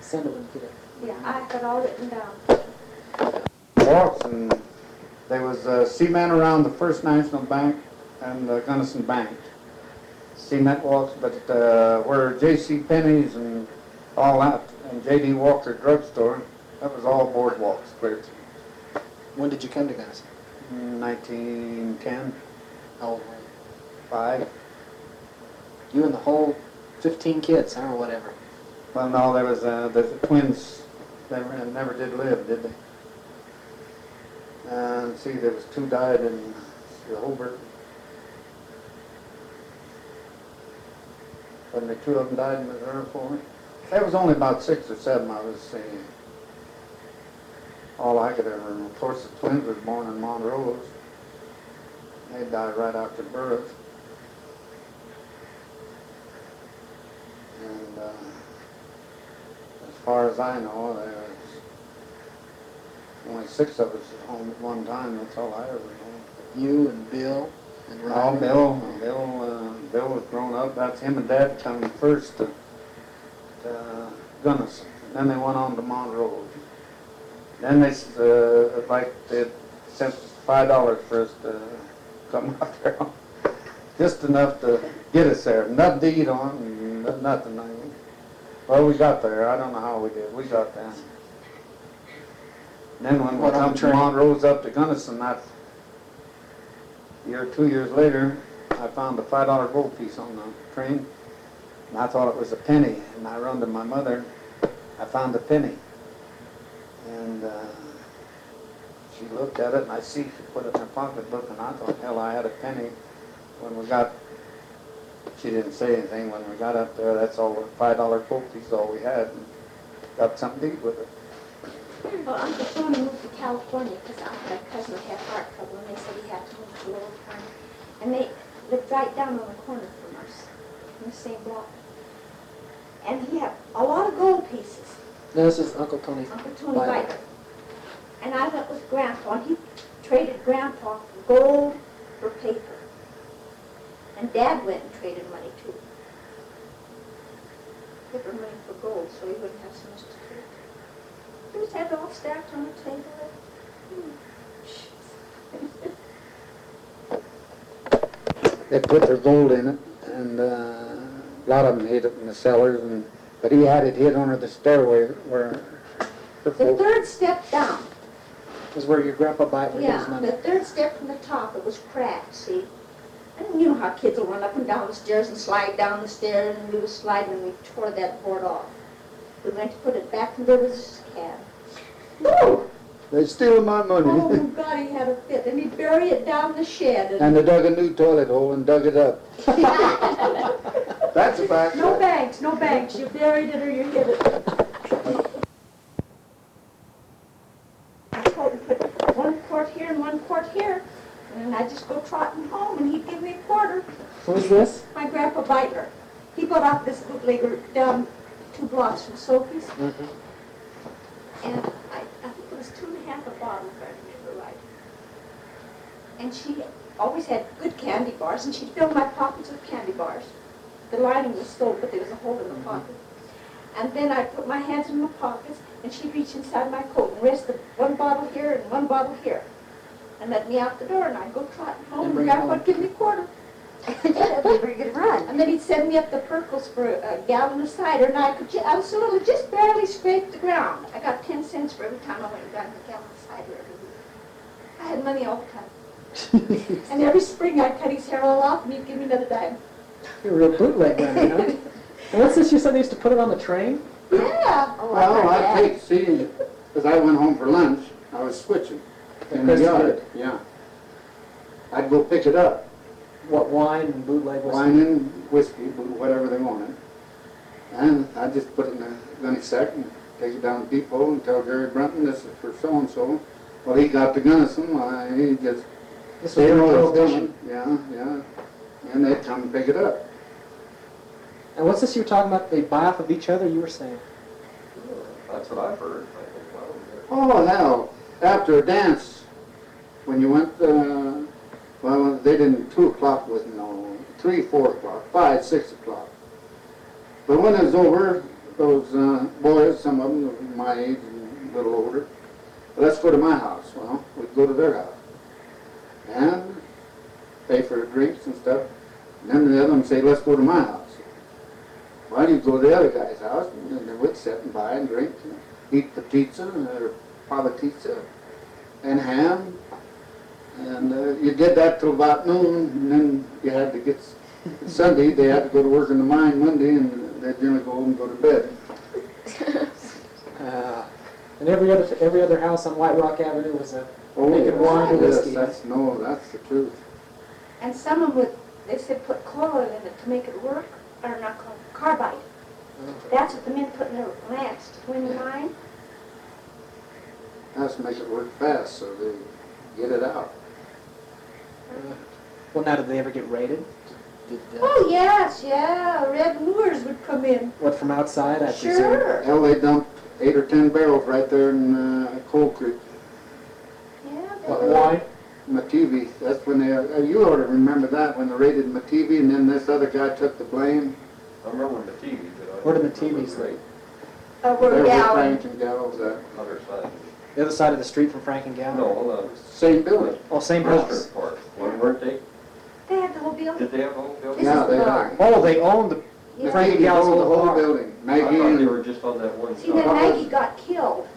Send it when you get it. Yeah, I have it all written down. Walks, and there was a cement around the First National Bank and the Gunnison Bank. Cement walks, but where J.C. Penney's and all that, and J.D. Walker drugstore, that was all boardwalks clear to When did you come to Gunnison? 1910, How old were you? 5. You and the whole 15 kids, huh, or whatever. Well, no, there was the twins. They never did live, did they? And see, there was 2 died in Hobart. And the 2 of them died in Missouri for me. There was only about 6 or 7 I was seeing. All I could ever. And of course, the twins was born in Montrose. They died right after birth. And as far as I know, there was only 6 of us at home at one time. That's all I ever know. You and Bill and Oh, Ryder. Bill Bill was grown up. That's him and Dad come first to Gunnison. Then they went on to Montrose. Then they sent $5 for us to come out there. Just enough to get us there. Nothing to eat on, and nothing. Well, we got there. I don't know how we did. We got there. And then when we come from Montrose up to Gunnison, that year, 2 years later, I found a $5 gold piece on the train, and I thought it was a penny. And I run to my mother. I found a penny, and she looked at it, and I see she put it in her pocketbook, and I thought, hell, I had a penny. When we got, she didn't say anything. When we got up there, that's all, $5 gold piece, all we had, and got something to eat with it. Well, Uncle Tony moved to California because I had a cousin who had heart trouble, and they said he had to move to Lower County. And they lived right down on the corner from us, in the same block. And he had a lot of gold pieces. No, this is Uncle Tony. Uncle Tony White. And I went with Grandpa, and he traded Grandpa for gold for paper. And Dad went and traded money too. Paper money for gold, so he wouldn't have so much to trade. He just had it all stacked on the table. They put their gold in it, and a lot of them hid it in the cellars, but he had it hid under the stairway where The third step down. Is where your grandpa bought his Yeah, money. the third step from the top, it was cracked, see? And you know how kids will run up and down the stairs and slide down the stairs, and we were sliding and we tore that board off. We went to put it back, and there was this cab. Woo! they stealing my money. Oh, God, he had a fit. And he buried it down the shed. And they dug a new toilet hole and dug it up. That's a fact. No banks, no banks. You buried it or you hid it. I told him put one quart here and one quart here. And I'd just go trotting home, and he'd give me a quarter. Who's this? My Grandpa Beitler. He bought off this bootlegger down 2 blocks from Sophie's. Mm-hmm. And I think it was 2.5 a bottle, if I remember right. And she always had good candy bars, and she'd fill my pockets with candy bars. The lining was sold, but there was a hole in the pocket. And then I'd put my hands in my pockets, and she'd reach inside my coat and rest one bottle here and one bottle here. And let me out the door, and I'd go trotting home, and Grandpa'd give me a quarter. That'd be a pretty good run. And then he'd send me up the Perkles for a gallon of cider, and I was so little, just barely scraped the ground. I got 10 cents for every time I went and got a gallon of cider every week. I had money all the time. And every spring I'd cut his hair all off, and he'd give me another dime. You're a real bootleg runner, huh? And what's this? You said they used to put it on the train? Yeah. Oh, Well, I I'd take, see, because I went home for lunch, I was switching in the yard, yeah. I'd go pick it up, What, wine and bootleg whiskey? wine and whiskey, whatever they wanted. And I'd just put it in a gunny sack and take it down to the depot and tell Jerry Brunton this is for so-and-so. Well, he got to Gunnison, he just, This was they during know it's Prohibition. coming, yeah, and they'd come and pick it up. And what's this you were talking about? They buy off of each other, you were saying? That's what I've heard. Oh, hell, after a dance, when you went, well, they didn't, 2 o'clock was no, 3, 4 o'clock, 5, 6 o'clock. But when it was over, those boys, some of them were my age and a little older, let's go to my house. Well, we'd go to their house and pay for drinks and stuff. And then the other one say, let's go to my house. Well, you'd go to the other guy's house, and then we'd sit and buy and drink and eat the pizza, or pavatizza, and ham. And you did that till about noon, and then you had to get, Sunday, they had to go to work in the mine Monday, and they'd generally go home and go to bed. And every other house on White Rock Avenue was making wine and yes, whiskey. that's the truth. And some of them would, they said put coal oil in it to make it work, or not coal, carbide. That's what the men put in their lamps to win the mine. Has to make it work fast, so they get it out. Well, now, did they ever get raided? Did, Oh, yes, yeah, red lures would come in. what, from outside, I presume? Sure. Hell, they dumped 8 or 10 barrels right there in Coal Creek. Yeah, they What, were- wine? Mativi, that's when they, you ought to remember that, when they raided Mativi and then this other guy took the blame. I remember the TV, but I. Where did the don't remember TVs the live? They We're were down. Frank and Gallows, Other side. The other side of the street from Frank and Gown? No, same building. Oh, same the house. restaurant part. Weren't they? They had the whole building. Did they have a whole building? This Yeah, is the they bar. Oh, they owned the Yeah. Frank and Mativi Gallows owned the whole bar. building. I Maggie thought they and, were just on that one See, then side. Maggie got killed.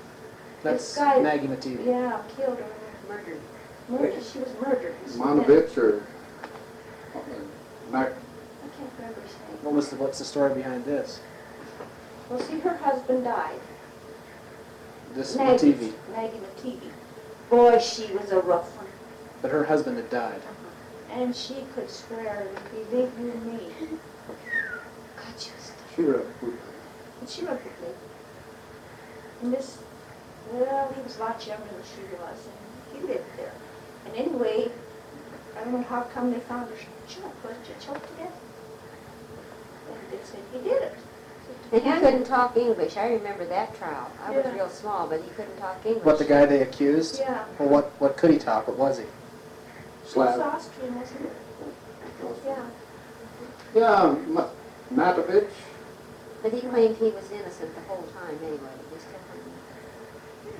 That's This guy- Maggie Mativi. Yeah, killed her. Murdered. Murdered. She was murdered. Monovich or, Mac, I can't remember his name. What's the story behind this? Well, see, her husband died. This Maggie. Mativi. Maggie Mativi. Boy, she was a rough one. But her husband had died. And she could swear, and believe you me. God, she was tough. she wrote, And she wrote with me. And this, well, he was a lot younger than she was, and he lived there. And anyway, I don't know how come they found her choked. Was she choked to death? And they said he did it. And he couldn't talk English. I remember that trial. I was Yeah. real small, but he couldn't talk English. What, the guy they accused? Yeah. Well, what could he talk? What was he? She was Slav. Austrian, wasn't it? Yeah. Yeah, Matovich. But he claimed he was innocent the whole time anyway. He still claimed.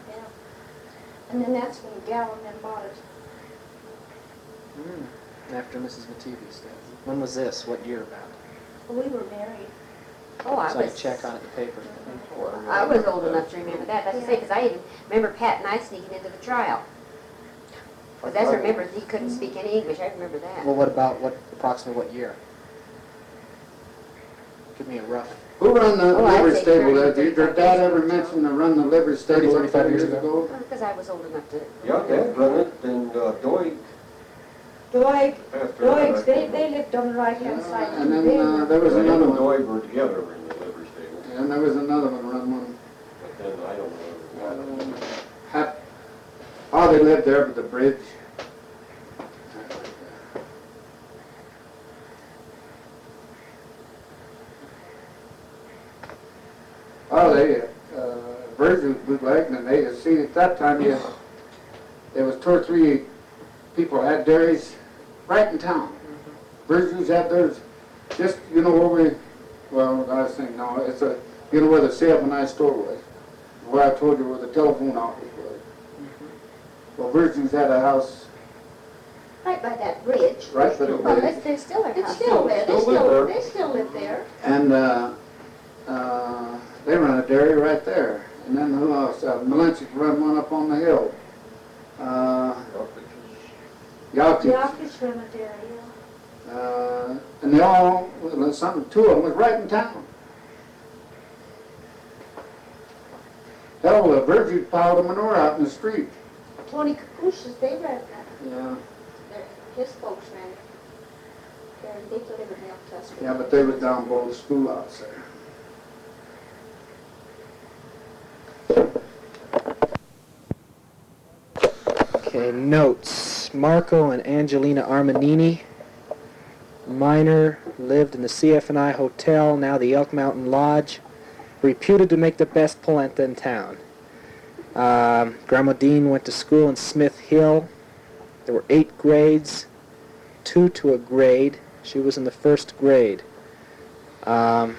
Yeah. And then that's when Gal and them bought it. After Mrs. Mativi's death. When was this? What year about? Well, we were married. Oh, I So I was. check on it in the paper. I was old enough to remember that. That's to say, because I even remember Pat and I sneaking into the trial. Because as I remember, he couldn't speak any English. I remember that. Well, approximately what year? Give me a rough. Who run the Oh, I'd livery say stable? 30, Did your 35 dad years ever ago. mention to run the livery stable 35 years ago? Because I was old enough to. Yeah, Dad run it, and Doig Doig, after Doigs, that. they lived on the right-hand side. And then They were- there was Him another and one. Doig were together in the livery stable, And there was another one run one. but then I don't know. Oh, they lived there at the bridge. Oh, they, Virgil bootlegged, and they, see, at that time, there was 2 or 3 people had dairies right in town. Virgil's had theirs, just, you know, where we, well, I was thinking, no, it's a, you know where the CF&I store was? Where I told you where the telephone office was. Well, Virgin's had a house Right by that bridge. right by the Well, bridge. they still are. It's still there. They still live there. And they run a dairy right there. And then who else? Melanchik run one up on the hill. Yalkich. Yalkich run a dairy, yeah. And they all, well, 2 of them was right in town. Hell, Virgil piled a manure out in the street. Tony Kakushas, they ran that. Yeah. His folks ran it. They delivered milk to us. Yeah, but they was down below the schoolhouse there. Okay, notes. Marco and Angelina Armanini, minor, lived in the CF&I Hotel, now the Elk Mountain Lodge, reputed to make the best polenta in town. Grandma Dean went to school in Smith Hill. There were 8 grades, 2 to a grade. She was in the 1st grade. The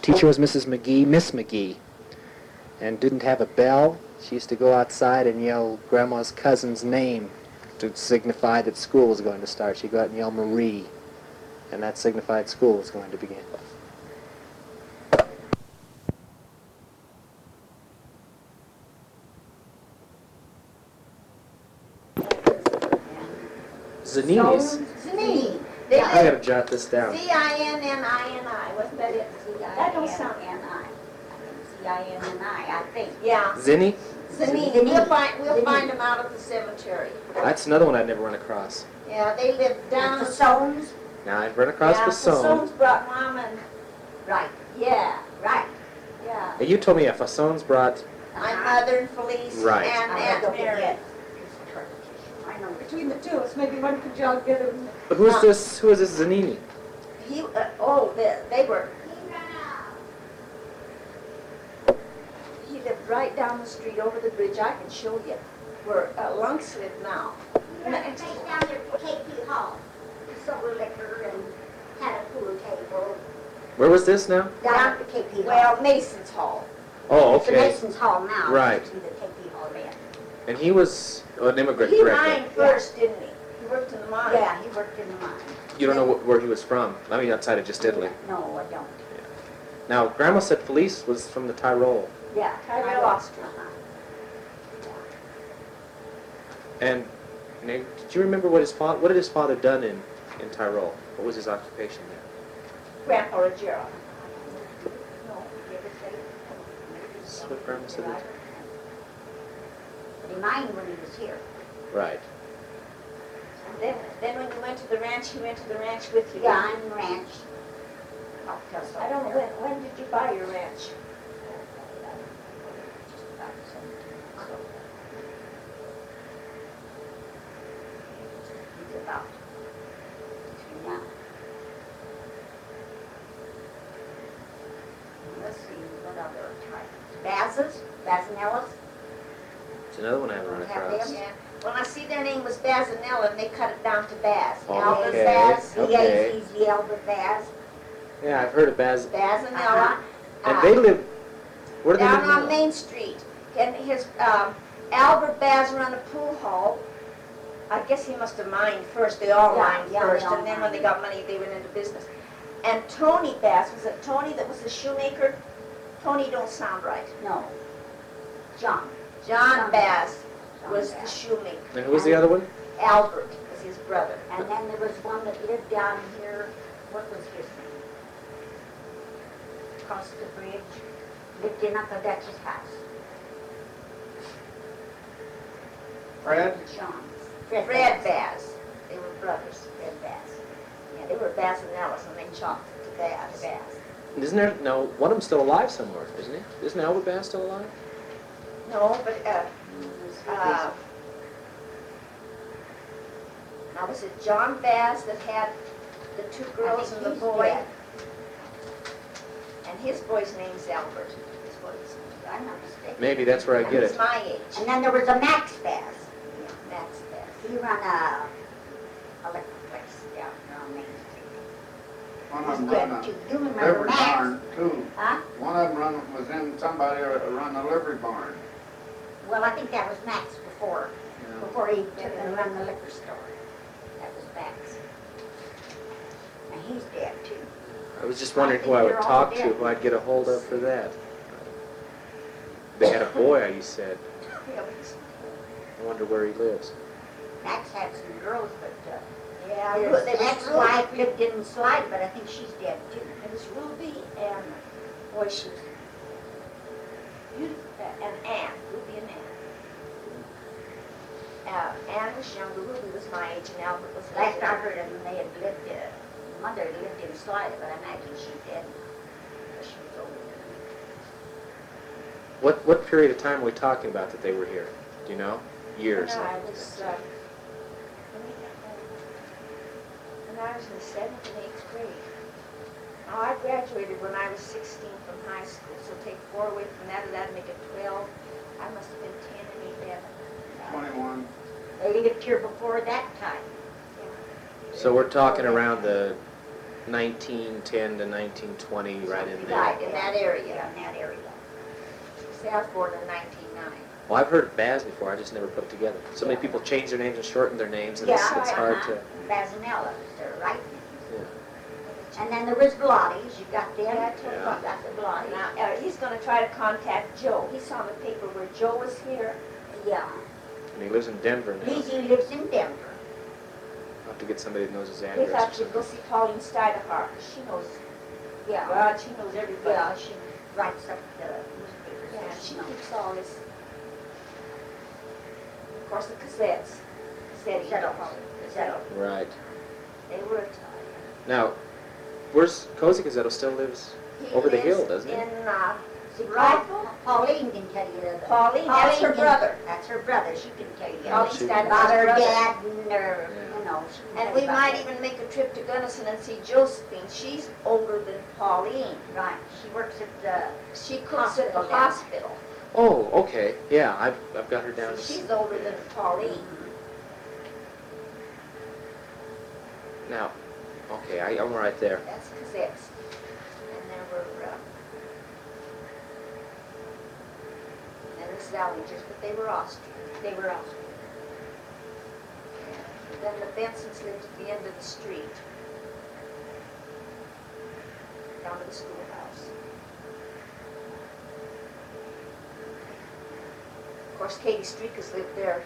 teacher was Miss McGee, and didn't have a bell. She used to go outside and yell Grandma's cousin's name to signify that school was going to start. She'd go out and yell Marie, and that signified school was going to begin. Zaninis. Zanini. I gotta jot this down. Z-I-N-N-I-N-I, wasn't that it? That don't sound. Z-I-N-N-I, I think. Yeah, Zinni? Zanini, we'll find them out at the cemetery. That's another one I'd never run across. Yeah, they live down the the Soames. Now I've run across Yeah, Fasson. Fassone's brought Mom and, Right. yeah, right, yeah. You told me Fasson's brought. My mother and Felice Right. and I Aunt don't Mary. forget. I know, between the two of us, maybe one could jog together. Who's this? Who is this Zanini? They were. He lived right down the street over the bridge. I can show you. where Lunks live now. He had a place down there at KP Hall. He sold liquor and had a pool table Where was this now? down at the KP Hall. Well, Mason's Hall. Oh, It's the okay. Mason's Hall now. Right. It used to be the KP Hall then. And he was an immigrant, He correct? mined first, didn't he? He worked in the mine. Yeah, he worked in the mine. You don't know where he was from? I mean, outside of just Italy. No, I don't. Now, Grandma said Felice was from the Tyrol. Yeah. Tyrell, Austria. Uh-huh. And did you remember what did his father done in Tyrol? What was his occupation there? Grandpa Ruggera. No, he ever say? That's what Grandma said. But he mined when he was here. Right. And then when you went to the ranch, he went to the ranch with you. Yeah, on the ranch. I don't know, when did you buy your ranch? It's about, yeah. Let's see, what other types? Bazinella's? It's another one I haven't run Have across. them? Yeah. Well, I see their name was Bazanella, and they cut it down to Baz. Oh, Albert okay. Baz, Okay. He's the elder Baz. Yeah, I've heard of Baz. Bazanella. And they live. Where do they live Down on now? Main Street. And his, Albert Baz run a pool hall. I guess he must have mined first. They all Yeah, mined yeah, first, they all and then when they mined. got money, they went into business. And Tony Baz, was it Tony that was the shoemaker? Tony don't sound right. No. John. John Baz John was the Baz. shoemaker. And who was the other one? Albert was his brother. And then there was one that lived down here, what was his name? Across the bridge, lived in Uncle Dutch's house. Fred? John. Fred Baz. They were brothers. Fred Bass. Yeah, they were Bazanellas, and they chopped it to Baz. Isn't there? No, one of them's still alive somewhere, isn't he? Isn't Albert Baz still alive? No, but, now was it John Baz that had the two girls and the he's boy? dead. And his boy's name's Albert. His boy's. I'm not mistaken. Maybe that's where I And get he's it. my age. And then there was a Max Bass. Yeah, Max Baz. He run a liquor place down here on Main Street. One He's of them run dead a too. You remember livery Max? barn too. Huh? One of them was in, somebody run a livery barn. Well, I think that was Max before he took and run the liquor store. That was Max. And he's dead too. I was just wondering who I would talk to, who I'd get a hold of for that. They had a boy, you said. Yeah, but he's- I wonder where he lives. Max had some girls, but yeah, his there was ex-wife lived in Slide, but I think she's dead too. It was Ruby and, boy, she was beautiful, and Ann, Ruby and Ann. Ann was younger, Ruby was my age, and Albert was Last I later. heard of them, they had lived, mother lived in Slide, but I imagine she's dead. But she was older than me. What period of time are we talking about that they were here? Do you know? Years. No, I was, when I was in the 7th and 8th grade. Now, I graduated when I was 16 from high school, so take 4 away from that, and that'd make it 12. I must have been 10 and 11. 21. They lived here before that time. So we're talking around the 1910 to 1920, right in there. Right, in that area. Yeah, in that area. See, I was born in 1909. Well, I've heard of Baz before, I just never put it together. So many people change their names and shorten their names, and it's hard to... Bazinella, they're right. Yeah. And then there was Blotties, you got them? Yeah, I told Yeah. you about the Blotty. Now, he's gonna try to contact Joe. He saw in the paper where Joe was here. Yeah. And he lives in Denver now. He lives in Denver. I'll have to get somebody that knows his He address thought or you'd go something. see Pauline Steidehardt. She knows, Yeah. God, she knows everybody. Yeah, she writes up the newspapers. Yeah, she knows. keeps all this. Of course, the cassettes. Cassette Settle. Settle. Right. They were Italian. Now, where's Cozy Gazzetto still lives? He Over the lives hill, doesn't he? In, See, Rifle? Pauline can tell you that. Pauline, that's her brother. That's her brother, she can tell you. Pauline she- Steidehardt. About her brother. dad and her, Yeah. you know. she can And tell we you about might that. even make a trip to Gunnison and see Josephine. She's older than Pauline. Right, she works at the, She cooks at the Hospital, yeah. hospital. Oh, okay. Yeah, I've got her down. See, she's older than Pauline. Now, okay, I'm right there. That's Kazetz. And there were, and the Zallingers, but they were Austrian. They were Austrian. And then the Bensons lived at the end of the street, down to the schoolhouse. Of course, Katie Streakus lived there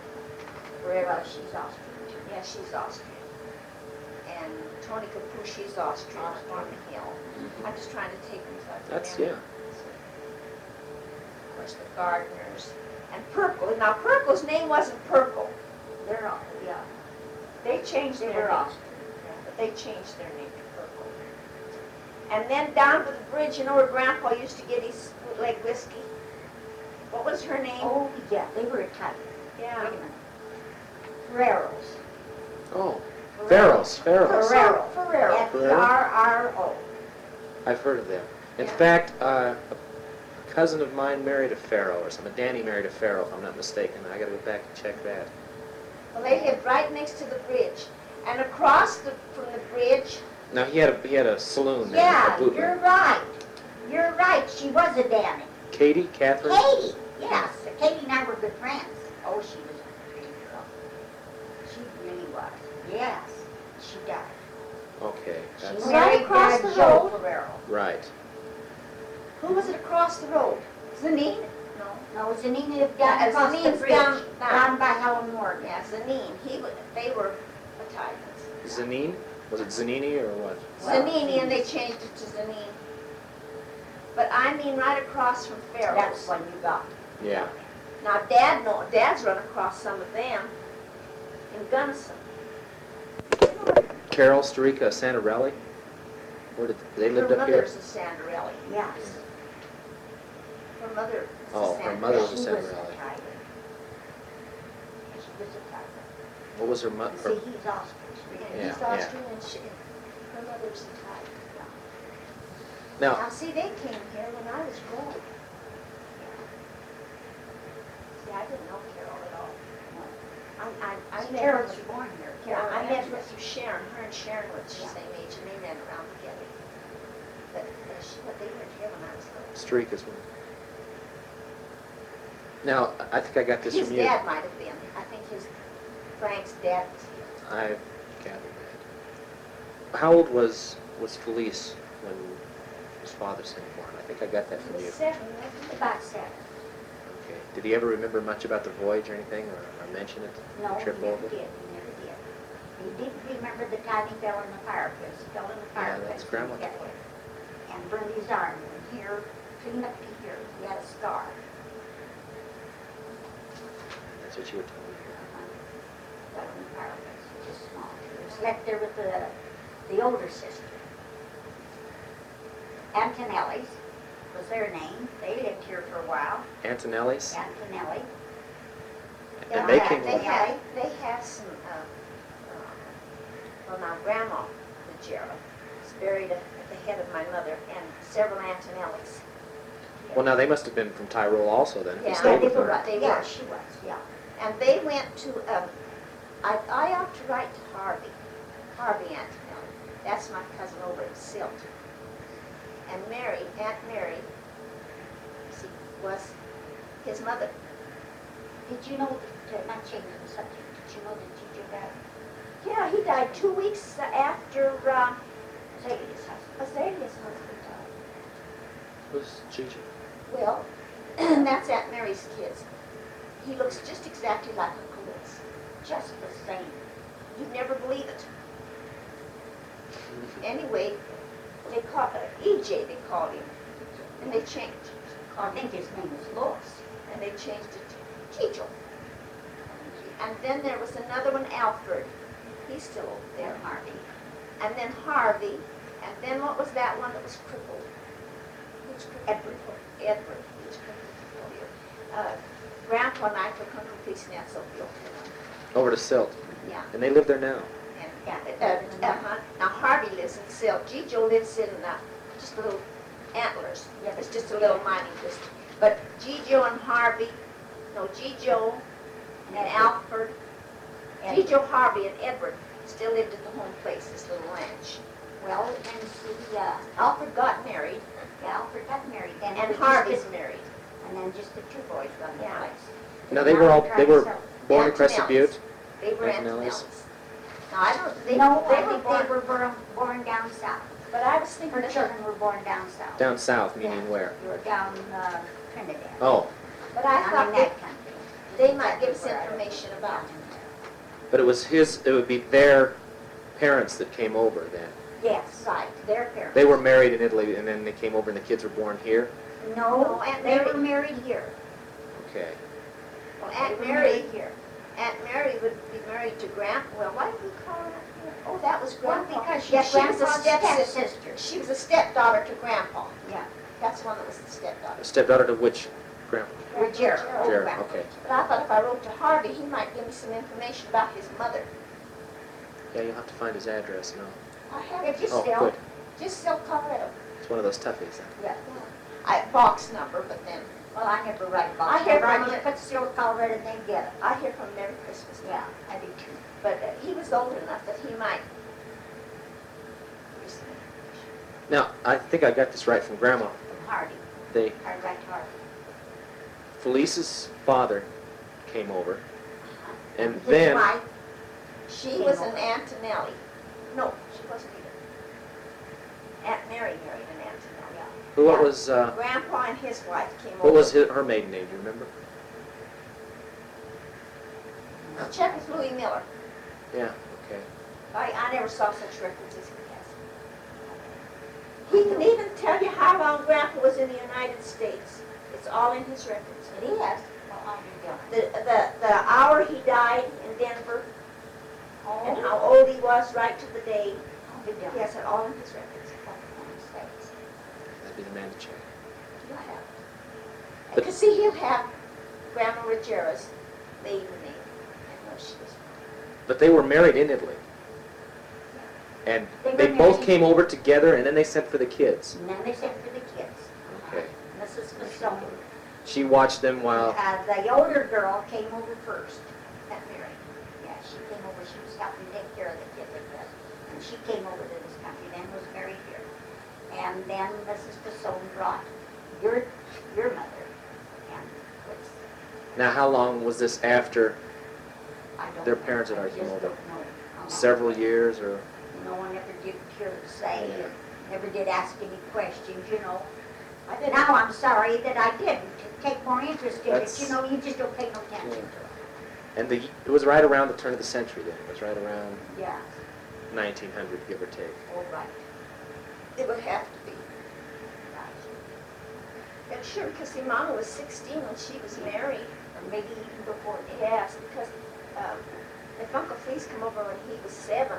forever. She's Austrian. Yeah, she's Austrian. And Tony Capu, she's Austrian, on the hill. I'm just trying to take them so I can That's, remember. Of course, the Gardners. And Perkle. Now, Perkle's name wasn't Perkle. They're all, yeah. They changed They their were name. Austrian. Yeah, but they changed their name to Perkle. And then down to the bridge, you know where Grandpa used to get his bootleg whiskey? What was her name? Oh, yeah, they were Italian. Yeah. Wait a minute. Ferreros. Oh, Farrell's. Ferrero. F-E-R-R-O. I've heard of them. In Yeah. fact, a cousin of mine married a Farrell or something. Danny married a Farrell, if I'm not mistaken. I gotta go back and check that. Well, they lived right next to the bridge. And across from the bridge, Now, he had a saloon there, a Yeah, bootleg. you're right. You're right. She was a Danny. Katie, Catherine? Katie, yes. Katie and I were good friends. Oh, she was a pretty girl. She really was. Yes, she died. Okay, She that's Right married across the Joe road? Ferrero. right. who was it across the road? Zanine? No. No, Zanine lived down Yeah, across the Zanine's bridge, down- down by Helen Morgan. Yeah, Zanine. They were Italians. Zanine? Was it Zanini or what? Well, Zanini, and they changed it to Zanine. But I mean right across from Farrell's. That's when you got. Yeah. Now, Dad's run across some of them in Gunnison. Carol, Storica, Santarelli? Where did they lived Her up here? mother's a Sandarelli. Yes. Her mother is Oh, a her Sandarelli. mother was She a was Santarelli. Italian. She was Italian. What was her mother? See, he's Austrian. And he's Yeah, Austrian, and her mother's Italian. Now, Now, see, they came here when I was growing. See, I didn't know Carol at all. I met her Carol was born here. Yeah, Carol I met her Andrews. through Sharon. Her and Sharon were the Yeah. same age, and they ran around together. But they weren't here when I was little. Streak as well. Now, I think I got this His from you. dad might have been. I think Frank's dad was here. I gathered that. How old was Felice when his father sent him born? I think I got that He from was you. 7, wasn't he? About 7. Okay. Did he ever remember much about the voyage or anything, or mention it? No, The he trip never over? did. He never did. He did remember the time he fell in the fireplace. He fell in the Yeah, fireplace. that's Grandma. He got hit and burned his arm. And here, clean up to here, he had a scar. That's what you were telling me. Fell in the fireplace, just small. He was left there with the older sister. Antonelli's was their name. They lived here for a while. Antonelli's? Antonelli. And they came They over. had some, well, now, Grandma Ruggera was buried at the head of my mother, and several Antonellis. Well, now they must have been from Tyrol also then. if you Yeah, stayed they with were them. right. They Yeah, were. she was, yeah. And they went to, I ought to write to Harvey Antonelli. That's my cousin over at Silt. And Mary, Aunt Mary, see, was his mother. Did you know, not changing the subject, did you know that Gigi died? Yeah, he died 2 weeks after Azalea's husband. Azalea's husband died. Who's Gigi? Well, that's Aunt Mary's kids. He looks just exactly like Uncle Louis. Just the same. You'd never believe it. Anyway, they called EJ, they called him, and they changed. I think his name was Lois. And they changed it to Chicho. And then there was another one, Alfred. He's still over there. And Harvey. And then Harvey. And then what was that one that was crippled? Which crippled? Edward. He was crippled. Grandpa and I took Uncle Peace and Aunt Sophia. Over to Silt. Yeah. And they live there now. And, Yeah. Now Harvey lives in Silt. Gijo lives in just little Antlers. It's just a little mining district. But G. Joe and Harvey, no, G. Joe and Alfred, G. Joe, Harvey, and Edward still lived at the home place, this little ranch. Well, and see, Alfred got married, Alfred got married, then and it was Harvey's just married. and then just the two boys run the Yeah. place. Now they were born in Crescent Antonellis. Butte. They were Antonellis. Antonellis. Now, I don't, They were born down south. but I was thinking Her that, children were born down south. Down south, meaning where? They were down Trinidad. Oh, but I Down thought in that that country. they might give us information about him. but it would be their parents that came over then. Yes, Right, their parents. They were married in Italy and then they came over and the kids were born here? no, No, Aunt they Mary. were married here. Okay. Well, They Aunt were Mary, married here. Aunt Mary would be married to Grandpa. Well, why did we call her Aunt Mary? Oh, that was Well, Grandpa. because she's Yes, she was a Grandpa's stepsister. stepsister. She was a stepdaughter to Grandpa. Yeah. That's one that was the stepdaughter. Stepdaughter to which grandpa? Ruggera. Jared, okay. But I thought if I wrote to Harvey, he might give me some information about his mother. Yeah, you'll have to find his address now. I have Yeah, it, just Oh, still. good. just still Colorado. It's one of those toughies. Yeah. Box number, but then Well, I never write I about hear it. I from just put still Colorado and they get it. I hear from him every Christmas. Yeah, I do too. But he was old enough that he might. Now, I think I got this right from Grandma. From Hardy. They, I write Hardy. Felice's father came over, and His then, wife, She was an Antonelli. No, she wasn't either. Aunt Mary married an Antonelli. what was, Grandpa and his wife came over. what was her maiden name, do you remember? Check with Louis Miller. Yeah, okay. I never saw such records as he has. He can even tell you how long Grandpa was in the United States. It's all in his records. it is. Well, I'll be done. The hour he died in Denver and how old he was right to the day. I'll be done. He has it all in his records. That'd be the man to check. He'll have it. But- Because see, he'll have Grandma Ruggera's maiden name and where she was from. But they were married in Italy. And They were they both married. came over together and then they sent for the kids. And then they sent for the kids. Okay. Mrs. Masson. She watched them while, The older girl came over first. Aunt Mary. Yeah, she came over, she was helping take care of the kids, I guess. And she came over to this country, then was married here. And then Mrs. Masson brought your mother. And was, now how long was this after I don't Their know. parents had I already just come over. don't know how long. several years or? No one ever did hear her say, Yeah. never did ask any questions, you know. Now I'm sorry that I didn't take more interest in it, That's- you know, you just don't pay no attention to it. And it was right around the turn of the century then. It was right around Yeah, 1900, give or take. all right, It would have to be. right. And sure, because see, Mama was 16 when she was married. Or maybe even before then. Yes, because if Uncle Fleece come over when he was 7,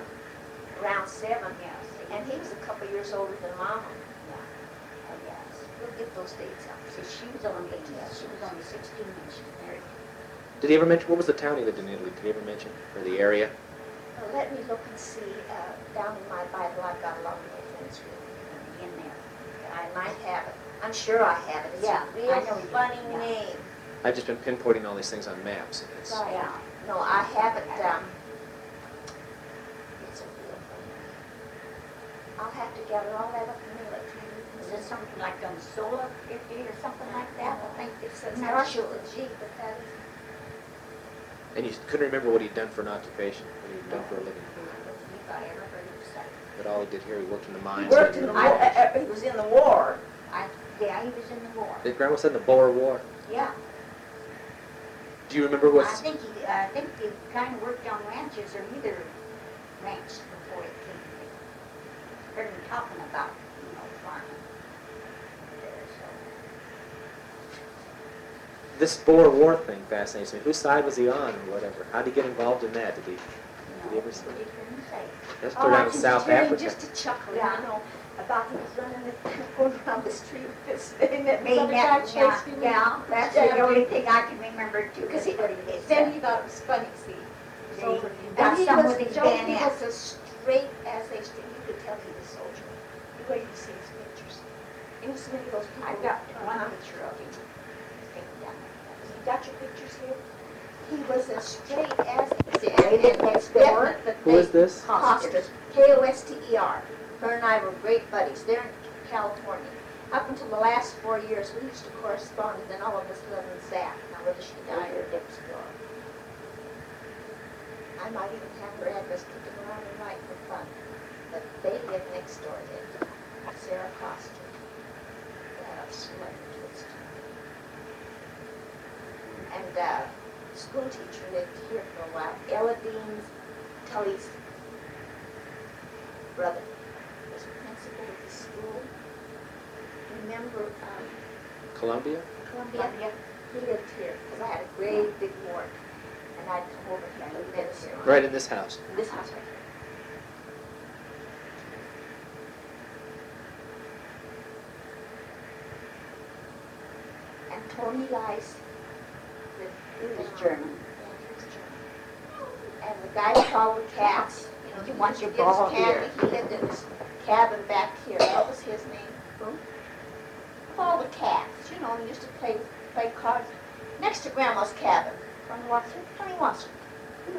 around 7, Yes, and he was a couple years older than Mama. oh, yes. We'll get those dates out. See, she was only 16 when she was married. Did he ever mention, what was the town he lived in Italy? Did he ever mention? Or the area? Let me look and see. Down in my Bible, I've got a long way things written. In there. I might have it. I'm sure I have it. It's Yeah, a real I know you do. funny Yeah. name. I've just been pinpointing all these things on maps. And it's, Right. Yeah. No, I have it. It's a real funny name. I'll have to gather all that up and mail it to you. Is it something like on Sola 50 or something like that? I think It says Isn't that Marshall right? with G, but that is. and you couldn't remember what he'd done for an occupation, what he'd done for a living. if I ever heard him say. But all he did here, he worked in the He mines. worked in the war. He was in the war. Yeah, he was in the war. Did Grandma said the Boer War? Yeah. Do you remember I what's, think he kind of worked on ranches or either ranch before he came here. Heard him talking about, farming there, so. this Boer War thing fascinates me. Whose side was he on or whatever? How did he get involved in that? Did he ever say? What did he say? Let's Oh, go I down to can South tell you Africa. just to chuckle, Yeah. about he was running going around the street with this thing that Me, some guy yeah, chased him. yeah, that's the only thing I can remember too. Because he, what he did. then he thought it was funny, see. So, And got he some was, with his Joe, he bayonet. was as straight as they straight. You could tell he was a soldier. The way you see his pictures. It was many of those people. I got who- one picture of him. You got your pictures here? He was as straight as They lived next door. Who is this? Costers. Koster. Her and I were great buddies. They're in California. Up until the last 4 years, we used to correspond, and then all of us lived in Zach. Now, whether she died or next door. I might even have her address kicking around and write for fun. But they live next door then. Sarah Coster. That's like kids. And school teacher lived here for a while. Ella Dean Tully's brother was principal of the school. Remember Columbia? Columbia? He lived here because I had a great big ward. And I'd come over here and live here. Right in this house. In this house right here. And Tony Lice lived He was German. Yeah, he was German. And the guy called the Cats, He wants your to get his ball candy, here. he lived in this cabin back here. What was his name? Who? Paul the Cats. You know, he used to play cards next to Grandma's cabin. Tony Wasser. Tony Wasser. He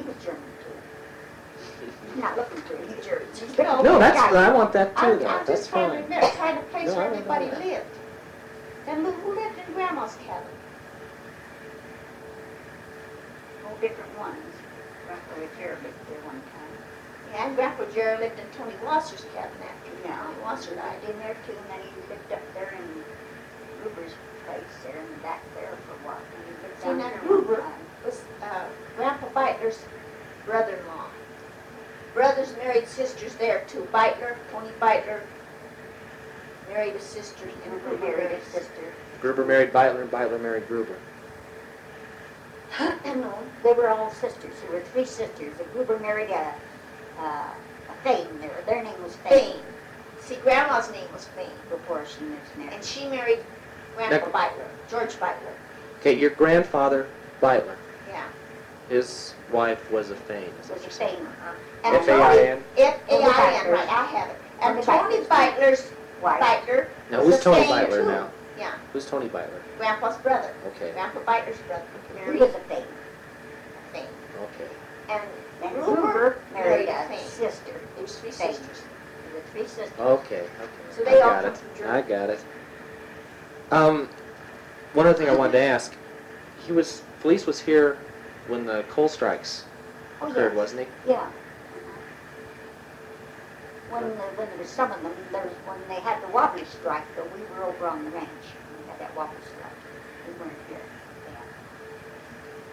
was German too. I'm not looking for him. He's German. He's been No, over that's, the I want that too, I'm though. That's just trying to fine. remember, trying to place No, where I don't know everybody that. lived. And who lived in Grandma's cabin? whole different ones. Grandpa Ruggera lived there one time. Yeah, and Grandpa Jerry lived in Tony Wasser's cabin after Yeah, Tony Wasser died. I've been there too, and then he lived up there in Gruber's place there in the back there for a while. And he lived See, down now there Gruber one time. was Grandpa Beitler's brother-in-law. Brothers married sisters there too. Beitler, Tony Beitler, married his sister. And Gruber married his sister. Gruber married Beitler, and Beitler married Gruber. No, they were all sisters. There were three sisters. The Gruber married a Fane. Their name was Fane. Fane. See, Grandma's name was Fane. Before she moved there. And she married Grandpa Beitler, George Beitler. Okay, your grandfather, Beitler, Yeah. his wife was a Fane, is that Was what a you're saying? Fane. And F-A-I-N? F-A-I-N, right, I have it. And Tony Beitler's Wife. Beitler Now, was who's a Tony Fane, Beitler too. now? Yeah, Who's Tony Beitler? Grandpa's brother. Okay, Grandpa Beitler's brother. He Married was a Fane. Fane. okay. And Then Gruber Gruber married a Fane. sister. There was three Fane. sisters. There were three sisters. Okay. So they I all got come it. from Germany. I got it. One other thing I wanted to ask. Police was here when the coal strikes Oh, occurred, yes. wasn't he? Yeah. When there was some of them, when they had the wobbly strike, though, we were over on the ranch. We had that wobbly strike. We weren't here. Yeah.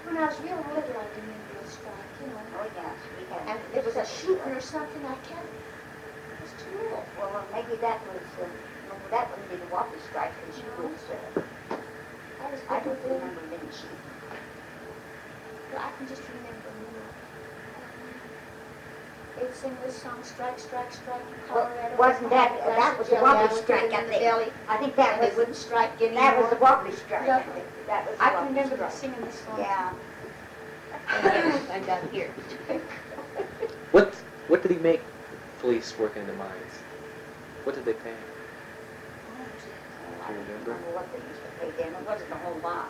When I was real little, I remember a strike, you know. Oh, yes, we had. And there was a shooting or something, I can't. It was too little. Well, maybe that was, that wouldn't be the wobbly strike, because she was, I don't remember many shooting. But I can just remember, you know. They'd sing this song, Strike, Strike, Strike in Colorado. Wasn't that was the wobbly strike, I in the think. belly, I think that and they was, wouldn't strike anymore. that was the wobbly strike, I think. That was the I can wobbly remember them strike. singing this song. Yeah. I'm down here. What did he make police working in the mines? What did they pay him? I don't remember? remember what they used to pay then. It wasn't a whole lot.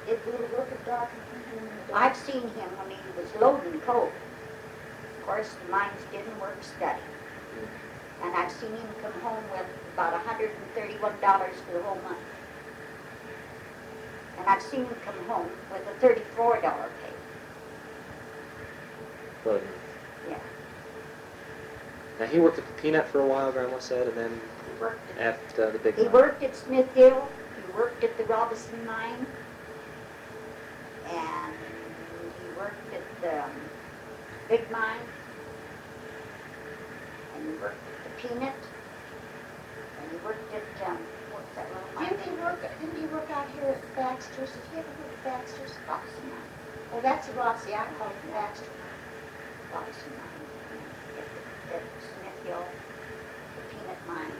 It would work at dark and come home in the dark. I've seen him when he was loading coal. Of course, the mines didn't work steady. And I've seen him come home with about $131 for the whole month. And I've seen him come home with a $34 pay. Well, Yeah. now he worked at the Peanut for a while, Grandma said, and then He worked at the big He mine. worked at Smithville, he worked at the Robinson mine, and he worked at the big mine, and he worked at the Peanut, and he worked at, what's that little mine? Didn't he work out here at Baxter's? Did he ever work at Baxter's? Robinson mine, Oh, that's a Roxy. I call it Baxter. Robinson mine, at Smithville, the Peanut mine,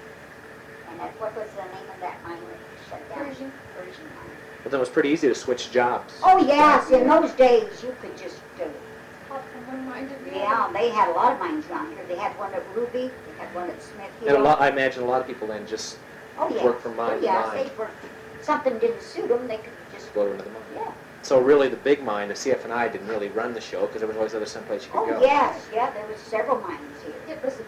and at, what was the name of that mine that shut down? Persian. Persian mine. But then it was pretty easy to switch jobs. Oh, yes, in those days, you could just, Hop from one mine to the other. yeah, they had a lot of mines around here. They had one at Ruby, they had one at Smithfield. And I imagine a lot of people then just Oh, yes. work from mine Oh, to yes, mine. they worked. something didn't suit them, they could just, Go to another mine. yeah. So really, the big mine, the CF&I, didn't really run the show because there was always other someplace you could Oh, go. yes, yeah, there was several mines here. It was the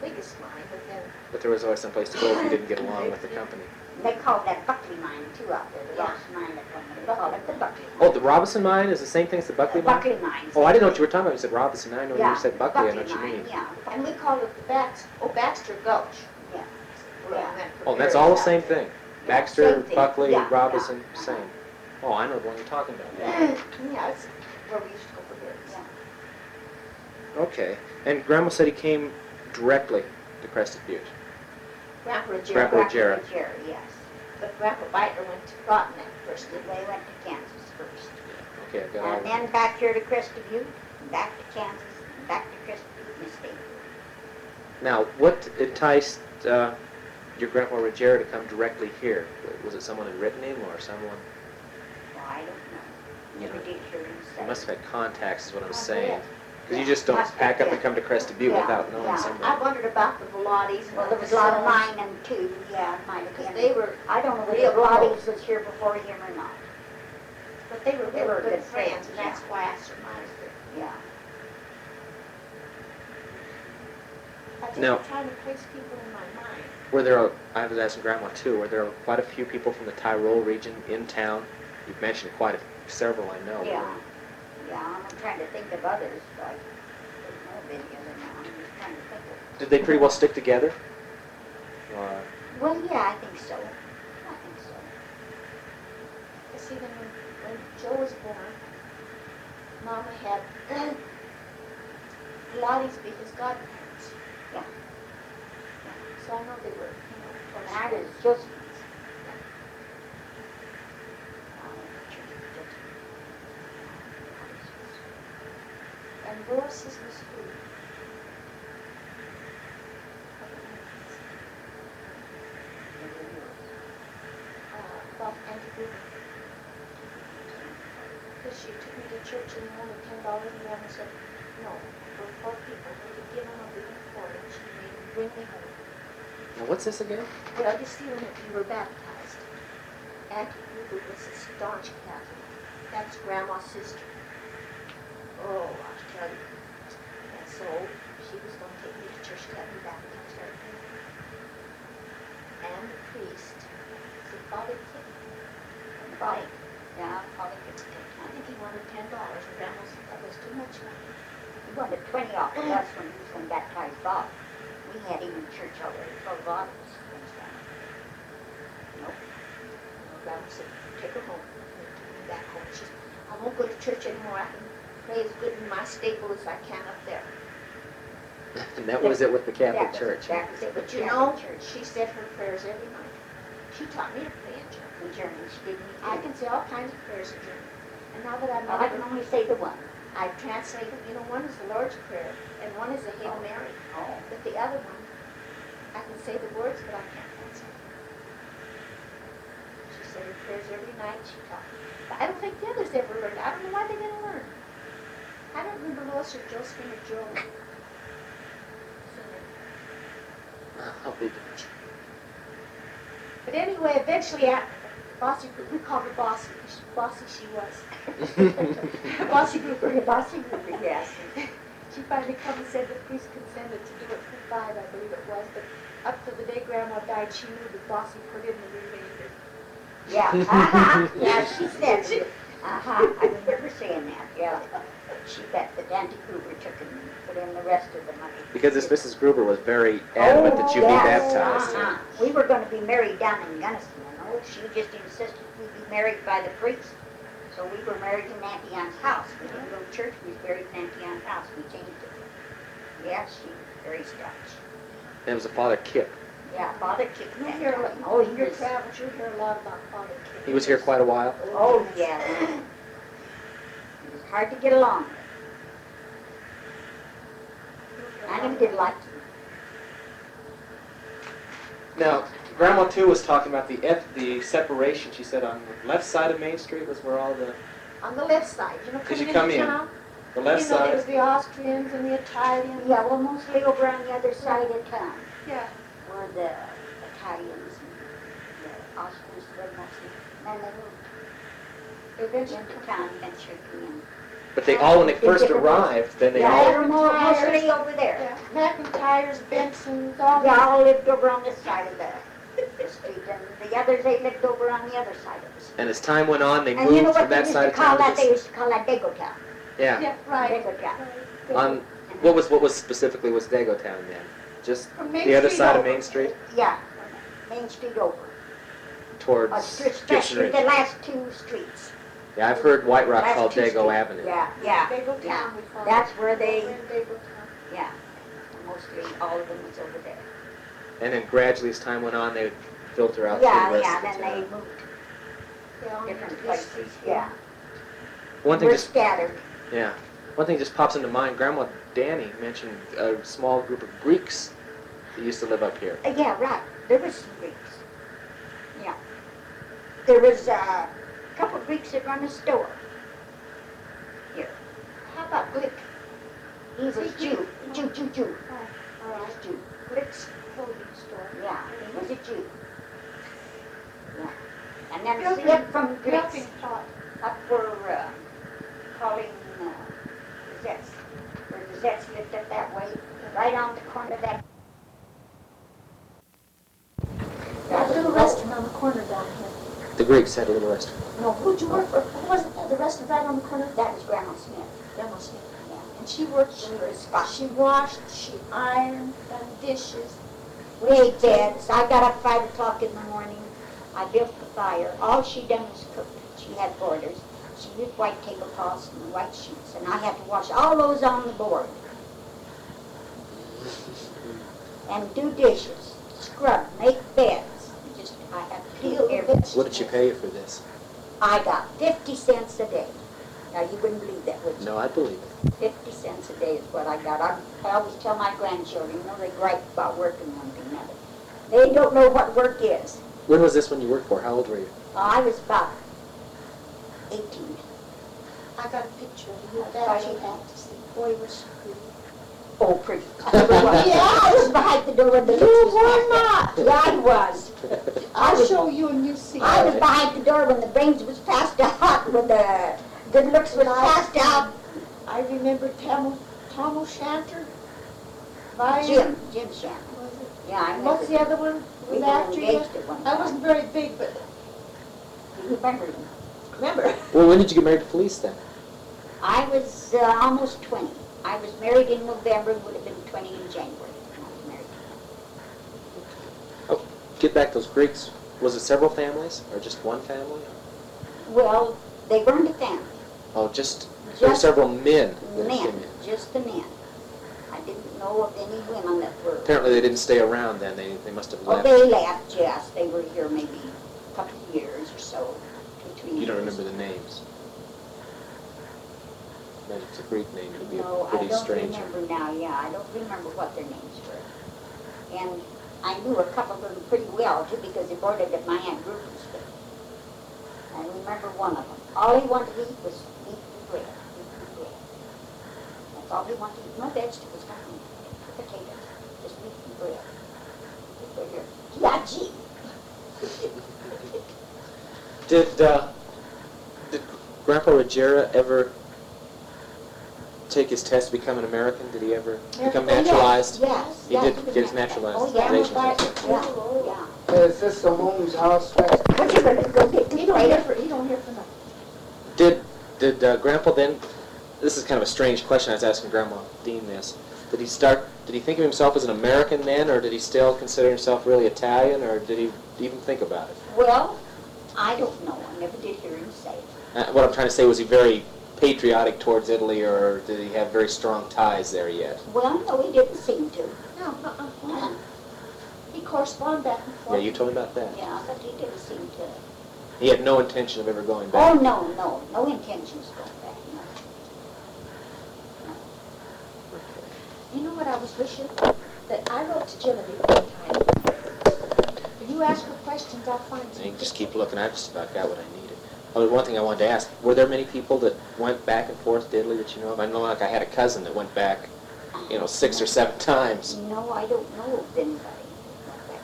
biggest mine, but then But there was always someplace to go if you didn't get along with the company. They called that Buckley mine too out there, the Yeah. Robinson mine that one, they called it the Buckley mine. Oh, the Robinson mine is the same thing as the Buckley mine? Buckley mine. Oh, I didn't know what you were talking about. You said Robinson. I know Yeah, you said Buckley. I know what you mine, mean. yeah. and we called it the Baxter Gulch. Yeah. Where Yeah. we went for Oh, that's all the burial. same thing. Yeah, Baxter, same thing. Buckley, Yeah, Robinson, yeah. same. Oh, I know the one you're talking about. Yeah, it's where we used to go for burials. Yeah. Okay. And Grandma said he came directly to Crested Butte. Grandpa Ruggera, Grandpa Ruggera. Ruggera, yes. but Grandpa Beitler went to Frontenac first, didn't They went to Kansas first. Okay, I got all And then back here to Crested Butte, and back to Kansas, and back to Crested Butte, and stayed. Now, what enticed your Grandpa Ruggera to come directly here? Was it someone had written him or someone? Well, I don't know. Never did hear him say. You must have had contacts, is what I was I saying. bet. Because you just don't Must have, pack up yeah. and come to Crested Butte Yeah, without knowing yeah. somebody. I wondered about the Velottis. Well, there was a lot of mining too, yeah, it might have Because been. they were, I don't know real whether Lottie close. was here before him or not. but they were They were real good good friends, friends, and that's yeah. why I surmised it. Yeah. I just Now- trying to place people in my mind. Were there, I was asking Grandma too, were there quite a few people from the Tyrol region in town? You've mentioned several, I know. Yeah, yeah, I'm trying to think of others, but there's no of any other now, I'm just trying to think of. Did they pretty well stick together? Or, Well, yeah, I think so. I think so. You see, when Joe was born, Mama had Pilates be his godparents. Yeah. So I know they were, When I was just. and Lois's was who? About Auntie Ruby. Because she took me to church and only $10 and Grandma said, no, for 4 people, we could give them a big for it. She made them bring me home. now what's this again? Well, you see, when you were baptized, Auntie Ruby was a staunch Catholic. That's Grandma's sister. Oh, I'll tell you. And so she was going to take me to church to have me baptized right there. And the priest said, Father, take me. Probably, yeah, probably could take. I think he wanted $10, and Grandma said that was too much money. He wanted 20 off of us when he was going to baptize Bob. We had him in church already for Bob was down. Nope. And Grandma said, take her home. And took me back home. She said, I won't go to church anymore. I can pray as good in my stable as I can up there. And that was it with the Catholic That was- Church. That was it But with you the know, Catholic Church. she said her prayers every night. She taught me to pray in German. In German, she didn't. I can say all kinds of prayers in German. And now that I'm Well, I can only say the one. I translate them. You know, one is the Lord's Prayer, and one is the Hail Mary. Oh. But the other one, I can say the words, but I can't translate. She said her prayers every night. She taught me. But I don't think the others ever learned. I don't know why they didn't learn. I don't remember Lois or Josephine or Joe. How big? But anyway, eventually, Bossy, we called her Bossy. Bossy she was. Bossy Gruber. Bossy Gruber, yes. She finally come and said the priest consented to do it for 5, I believe it was. But up to the day Grandma died, she knew that Bossy put in the remainder. Yeah, uh-huh. Yeah, she said, uh-huh, I remember saying that, yeah. She bet that Auntie Gruber took and put in the rest of the money. Because this Mrs. Gruber was very adamant that you be yes, baptized. uh-huh. We were going to be married down in Gunnison, you know. She just insisted we be married by the priest. So we were married in Auntie Ann's house. We didn't go to church, we was married in Auntie Ann's house. We changed it. Yes, she was very staunch. It was a Father Kip. Yeah, Father kicked You that hear, time. Oh, he in your was, travels, you hear a lot about Father Kip. He was here quite a while. oh, yeah. It was hard to get along with. I never did like him. Now, Grandma too was talking about the separation. She said on the left side of Main Street was where all the On the left side, you know, As you coming come into in, town. the left You know, there side. was the Austrians and the Italians. Yeah, well, mostly over on the other side of town, Yeah. were the Italians and all she used to live next to me. And then they moved They eventually into town, Venture and But they all, when they In first different arrived, then they yeah, all... they were mostly over there. Yeah, McIntyre's, Benson's, all Yeah, all lived over on this side of the street, and the others, they lived over on the other side of the street. And as time went on, they And you know moved what from they that used side to of call town to that? They this. used to call that Dago Town. Yeah. Yeah, right. Dago Town. On what was specifically was Dago Town then? Just From Main the other Street side of over. Main Street Yeah, Main Street over. towards Gibson Especially Ridge. the last two streets. Yeah, I've heard White Rock Last called two Dago streets. Avenue. Yeah, yeah, Dago yeah. Town, we call it. That's where they, We're in Dago Town. yeah. Mostly all of them was over there. And then gradually, as time went on, they would filter out through Yeah, the rest yeah, of the then they town. moved Yeah, on different this places, street. yeah. One thing We're just scattered. Yeah. One thing just pops into mind. Grandma Danny mentioned a small group of Greeks that used to live up here. Yeah, right. There was some Greeks. Yeah. There was a couple of Greeks that run a store here. How about Glick? He was Jew. Jew. All right. Jew. Glick's clothing store. Yeah, he was a Jew. Yeah. And then Milking- see up from Greeks Milking pot. up for calling Gazettes. Where Gazettes lived up that way, right on the corner of that. That little restaurant on the corner down here. The Greeks had a little restaurant. No, who'd you work for? Who was it? The restaurant right on the corner? That was Grandma Smith. Grandma Smith. Yeah. And she worked, she washed, she ironed, done dishes. We ate beds. I got up 5 o'clock in the morning. I built the fire. All she done was cook. She had boarders. She used white tablecloths and white sheets, and I had to wash all those on the board. And do dishes, scrub, make beds. Just, I had to peel everything. What did she pay you for this? I got 50 cents a day. Now, you wouldn't believe that, would you? No, I believe it. 50 cents a day is what I got. I always tell my grandchildren, you know, they gripe about working one thing or another. They don't know what work is. When was this when you worked for? How old were you? I was about 18. I got a picture of you that you had to see. Boy, you were so pretty. Oh, pretty. Yeah, I was behind the door when the You looks was were passed out. not. Yeah, I was. I'll show you and you see. I was behind the door when the brains was passed out, when the good looks was passed out. I remember Tom O'Shanter. Jim Shannon. Yeah, I remember. What's the other one? We Was were after you? engaged at one I time. wasn't very big, but You remember him? remember. Well, when did you get married to Felice then? I was almost 20. I was married in November, would have been 20 in January. when I was married. Oh, get back those Greeks. Was it several families or just one family? Well, they weren't a family. Oh, just there were Just several men that men, came in. just the men. I didn't know of any women that were. Apparently they didn't stay around then. They must have Oh, left. they left, yes. They were here maybe a couple of years or so. 2, 3 years. You don't remember the names. Imagine it's a Greek name. It would be No, a pretty I don't strange. remember now, yeah. I don't remember what their names were. And I knew a couple of them pretty well, too, because they boarded at my Aunt Rupert's. But I remember one of them. All he wanted to eat was meat and bread. Meat and bread. That's all he wanted to eat. No vegetables, nothing. No potatoes. Just meat and bread. Right here. Yeah, gee. Did Grandpa Ruggera ever take his test to become an American? Did he ever become naturalized? Yes. He yes, did was get his naturalized. naturalization Oh, yeah. test. Yeah, yeah. Is this the Holmes house? What you gonna go get He this don't hear later? for nothing. Did Grandpa then? This is kind of a strange question. I was asking Grandma Dean this. Did he think of himself as an American then, or did he still consider himself really Italian, or did he even think about it? Well, I don't know. I never did hear him say it. What I'm trying to say, was he very patriotic towards Italy, or did he have very strong ties there yet? Well, no, he didn't seem to. No. He corresponded back and Yeah, forth. you told me about that. Yeah, but he didn't seem to. He had no intention of ever going Oh, back. no intentions of going back, no. You know what I was wishing? That I wrote to Genevieve one time. If you ask her questions, I'll find And you something. can just keep looking. I just about got what I needed. Oh, one thing I wanted to ask, were there many people that went back and forth to Italy that you know of? I know like I had a cousin that went back, 6 or 7 times. No, I don't know of anybody like that.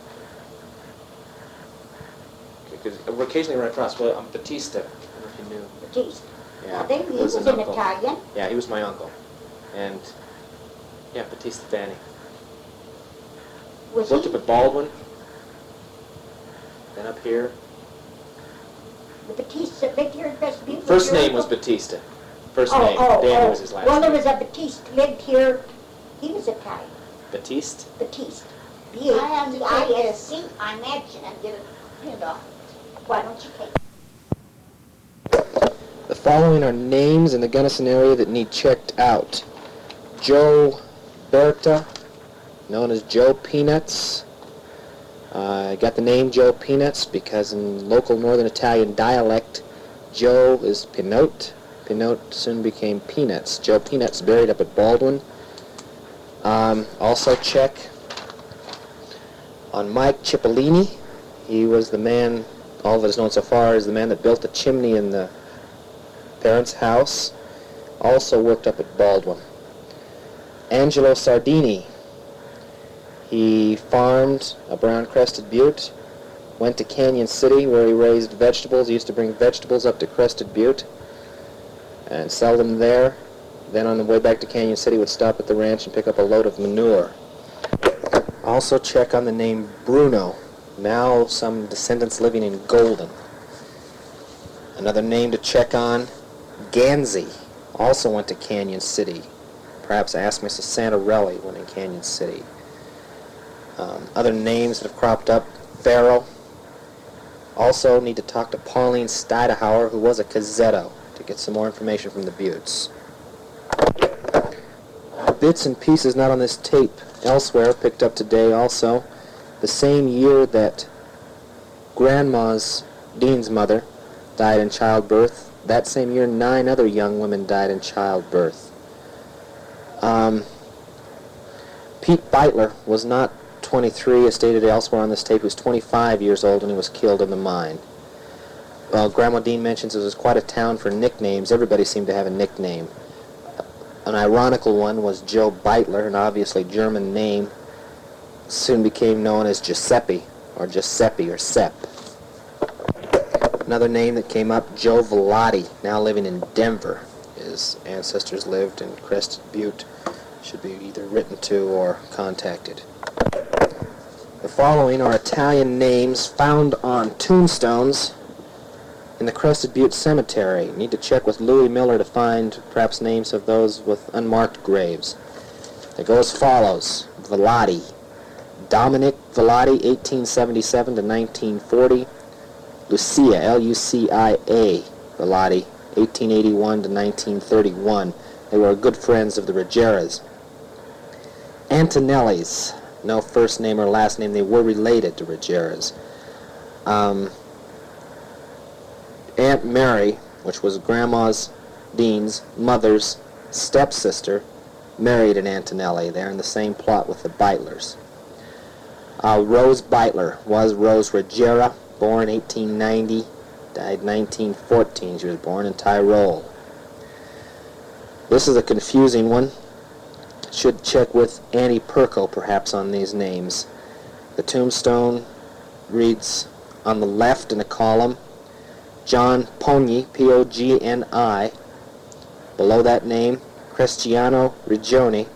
Because we're occasionally run across, well, Batista. I don't know if you knew. Batista. Yeah, Now, then he was an an uncle. Italian. Yeah, he was my uncle. And, yeah, Batista Fanny. Was Worked he? up at Baldwin. Then up here. The Batista lived here in Crestview? First name was Batista. First name. Danny was his last Well, there name. was a Batista lived here. He was Italian. Batiste? Batista. I have to take B-A-T-I-S-T. this, I mentioned, and get it pinned off. Why don't you take it? The following are names in the Gunnison area that need checked out. Joe Berta, known as Joe Peanuts. I got the name Joe Peanuts because in local Northern Italian dialect, Joe is Pinot. Pinot soon became Peanuts. Joe Peanuts buried up at Baldwin. Also check on Mike Cipollini. He was the man, all that is known so far, is the man that built the chimney in the parents' house. Also worked up at Baldwin. Angelo Sardini. He farmed a brown-crested butte, went to Canyon City where he raised vegetables. He used to bring vegetables up to Crested Butte and sell them there. Then on the way back to Canyon City would stop at the ranch and pick up a load of manure. Also check on the name Bruno. Now some descendants living in Golden. Another name to check on, Gansey. Also went to Canyon City. Perhaps asked Mrs. Santarelli when in Canyon City. Other names that have cropped up, Farrell. Also need to talk to Pauline Stidehauer, who was a Cazzetto, to get some more information from the Buttes. Bits and pieces not on this tape elsewhere, picked up today also. The same year that Grandma's, Dean's mother, died in childbirth, that same year 9 other young women died in childbirth. Pete Beitler was not 23, as stated elsewhere on this tape. He was 25 years old when he was killed in the mine. Well, Grandma Dean mentions it was quite a town for nicknames. Everybody seemed to have a nickname. An ironical one was Joe Beitler, an obviously German name. Soon became known as Giuseppe, or Sepp. Another name that came up, Joe Vellotti, now living in Denver. His ancestors lived in Crested Butte. Should be either written to or contacted. The following are Italian names found on tombstones in the Crested Butte Cemetery. Need to check with Louis Miller to find perhaps names of those with unmarked graves. They go as follows. Vellotti. Dominic Vellotti, 1877 to 1940. Lucia, L-U-C-I-A, Vellotti, 1881 to 1931. They were good friends of the Ruggeras. Antonellis, no first name or last name. They were related to Ruggeras. Aunt Mary, which was Grandma's, Dean's, mother's stepsister, married an Antonelli. They're in the same plot with the Beitlers. Rose Beitler was Rose Ruggera, born 1890, died 1914. She was born in Tyrol. This is a confusing one. Should check with Annie Perko perhaps on these names. The tombstone reads on the left in a column, John Pogni, P-O-G-N-I. Below that name, Cristiano Regioni,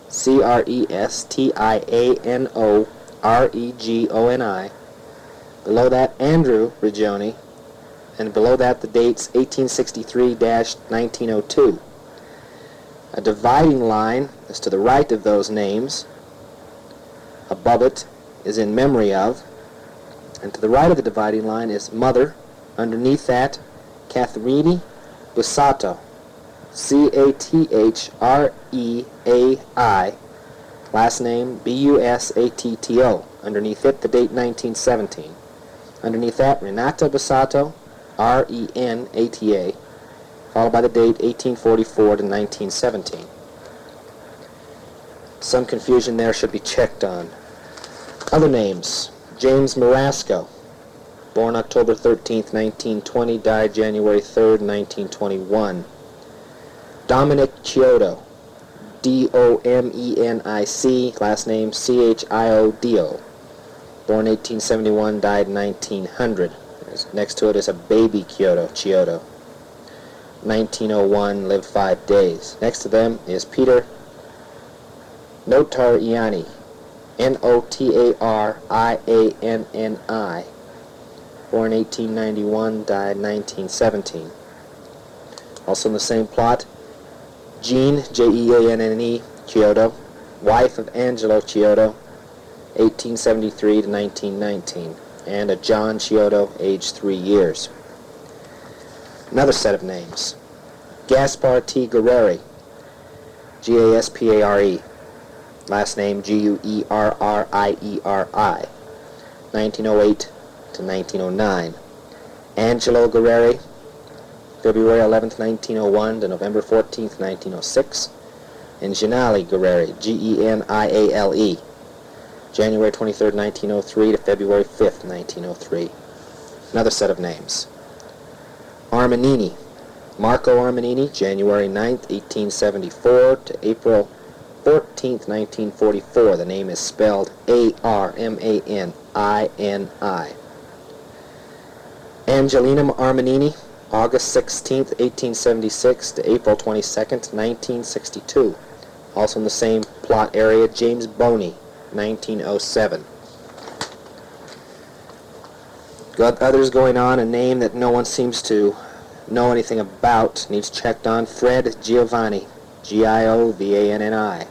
C-R-E-S-T-I-A-N-O-R-E-G-O-N-I. Below that, Andrew Regioni, and below that the dates 1863-1902. A dividing line is to the right of those names. Above it is in memory of, and to the right of the dividing line is mother. Underneath that, Catherine Bussato, C-A-T-H-R-E-A-I, last name B-U-S-A-T-T-O. Underneath it, the date 1917. Underneath that, Renata Bussato, R-E-N-A-T-A, followed by the date 1844 to 1917. Some confusion there should be checked on. Other names, James Marasco, born October 13th, 1920, died January 3rd, 1921. Dominic Chiodo, D-O-M-E-N-I-C, last name C-H-I-O-D-O, born 1871, died 1900. Next to it is a baby Chiodo. 1901, lived 5 days. Next to them is Peter Notarianni, Notarianni, born 1891, died 1917. Also in the same plot, Jean, Jeanne, Chiodo, wife of Angelo Chiodo, 1873 to 1919, and a John Chiodo, aged 3 years. Another set of names. Gaspar T. Guerreri, Gaspare, last name Guerrieri, 1908 to 1909. Angelo Guerreri, February 11th, 1901 to November 14th, 1906. And Gianale Guerreri, Geniale, January 23rd, 1903 to February 5th, 1903. Another set of names. Armanini, Marco Armanini, January 9th, 1874 to April 14th, 1944. The name is spelled Armanini. Angelina Armanini, August 16th, 1876 to April 22nd, 1962. Also in the same plot area, James Boney, 1907. Got others going on, a name that no one seems to know anything about, needs checked on. Fred Giovanni, Giovanni,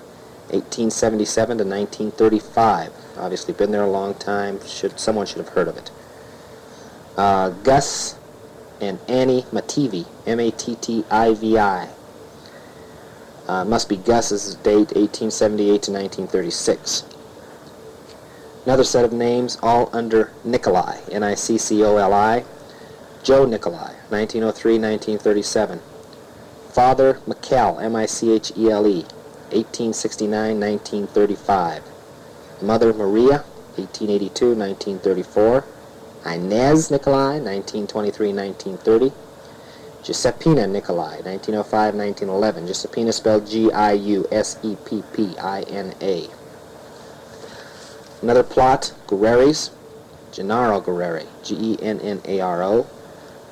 1877 to 1935. Obviously been there a long time. Someone should have heard of it. Gus and Annie Mattivi, Mattivi. Must be Gus's date, 1878 to 1936. Another set of names, all under Nicolai, Niccoli. Joe Nicolai, 1903-1937. Father Michele, Michele, 1869-1935. Mother Maria, 1882-1934. Inez Nicolai, 1923-1930. Giuseppina Nicolai, 1905-1911. Giuseppina spelled Giuseppina. Another plot, Guerreris. Gennaro Guerreri, Gennaro,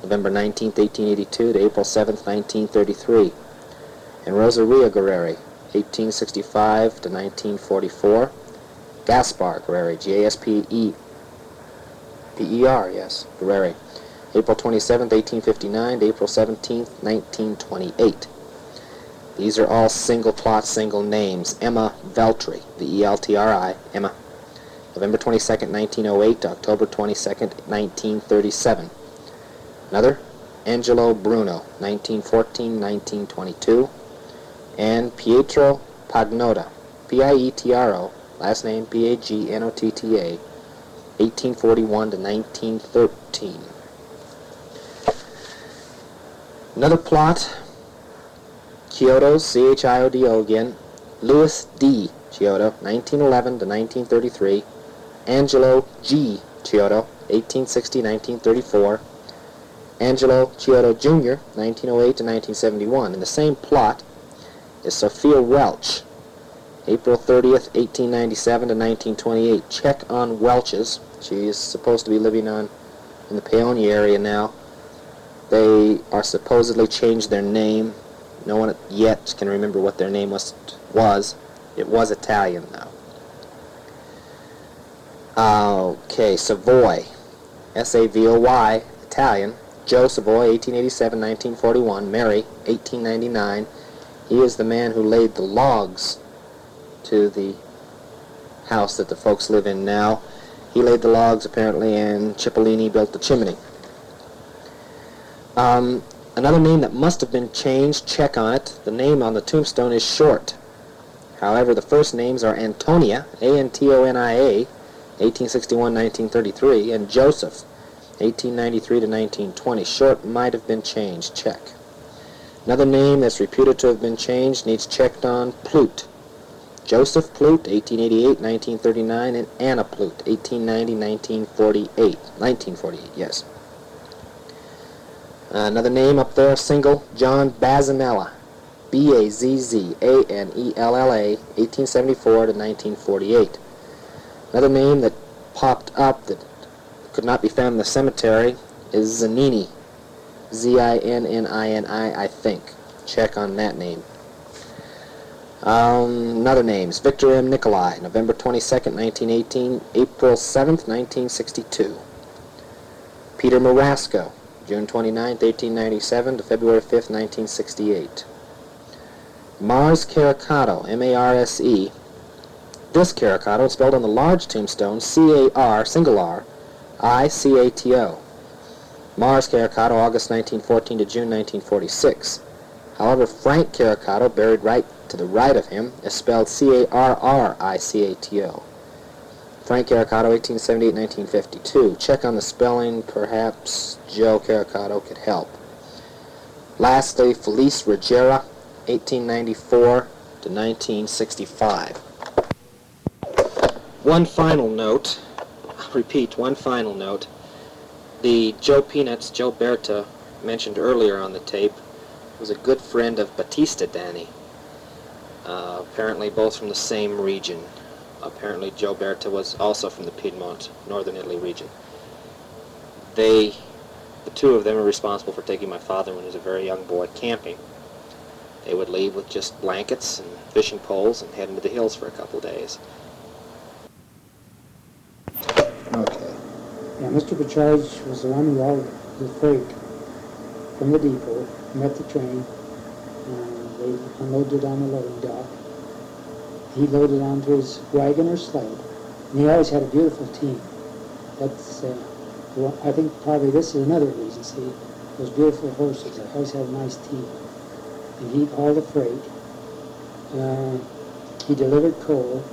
November 19th, 1882 to April 7th, 1933. And Rosaria Guerreri, 1865 to 1944. Gaspar Guerreri, Gasper, yes, Guerreri, April 27th, 1859 to April 17th, 1928. These are all single plots, single names. Emma Veltri, Veltri, Emma, November 22nd, 1908 to October 22nd, 1937. Another, Angelo Bruno, 1914-1922. And Pietro Pagnotta, Pietro, last name Pagnotta, 1841 to 1913. Another plot, Chiodo's, Chiodo again, Louis D. Chiodo, 1911 to 1933. Angelo G. Chiodo, 1860-1934. Angelo Chiodo Jr., 1908 to 1971. In the same plot is Sophia Welch, April 30th, 1897 to 1928. Check on Welches. She is supposed to be living in the Paonia area now. They are supposedly changed their name. No one yet can remember what their name was. It was Italian, though. Okay, Savoy, Savoy, Italian. Joe Savoy, 1887-1941. Mary, 1899. He is the man who laid the logs to the house that the folks live in now. He laid the logs, apparently, and Cipollini built the chimney. Another name that must have been changed, check on it. The name on the tombstone is short. However, the first names are Antonia, Antonia, 1861-1933, and Joseph, 1893 to 1920. Short might have been changed, check. Another name that's reputed to have been changed, needs checked on, Plute. Joseph Plute, 1888-1939, and Anna Plute, 1890-1948, yes. Another name up there, single, John Bazzanella, Bazzanella, 1874 to 1948. Another name that popped up that could not be found in the cemetery, is Zanini. Zinnini, I think. Check on that name. Another names. Victor M. Nikolai, November 22nd, 1918, April 7th, 1962. Peter Marasco, June 29th, 1897 to February 5th, 1968. Mars Caricato, M-A-R-S-E. This Caricato is spelled on the large tombstone C-A-R, single R, I-C-A-T-O. Mars Caricato, August 1914 to June 1946. However, Frank Caricato, buried right to the right of him, is spelled C-A-R-R-I-C-A-T-O. Frank Caricato, 1878-1952. Check on the spelling. Perhaps Joe Caricato could help. Lastly, Felice Ruggera, 1894 to 1965. One final note. I'll repeat, one final note. The Joe Peanuts, Joe Berta, mentioned earlier on the tape, was a good friend of Batista Danny. Apparently both from the same region. Apparently Joe Berta was also from the Piedmont, Northern Italy region. The two of them are responsible for taking my father when he was a very young boy camping. They would leave with just blankets and fishing poles and head into the hills for a couple of days. Okay. Yeah, Mr. Bacharge was the one who hauled the freight from the depot, met the train, and they unloaded it on the loading dock. He loaded onto his wagon or sled, and he always had a beautiful team. That's, I think probably this is another reason, see, those beautiful horses, they always had a nice team. And he hauled the freight. He delivered coal.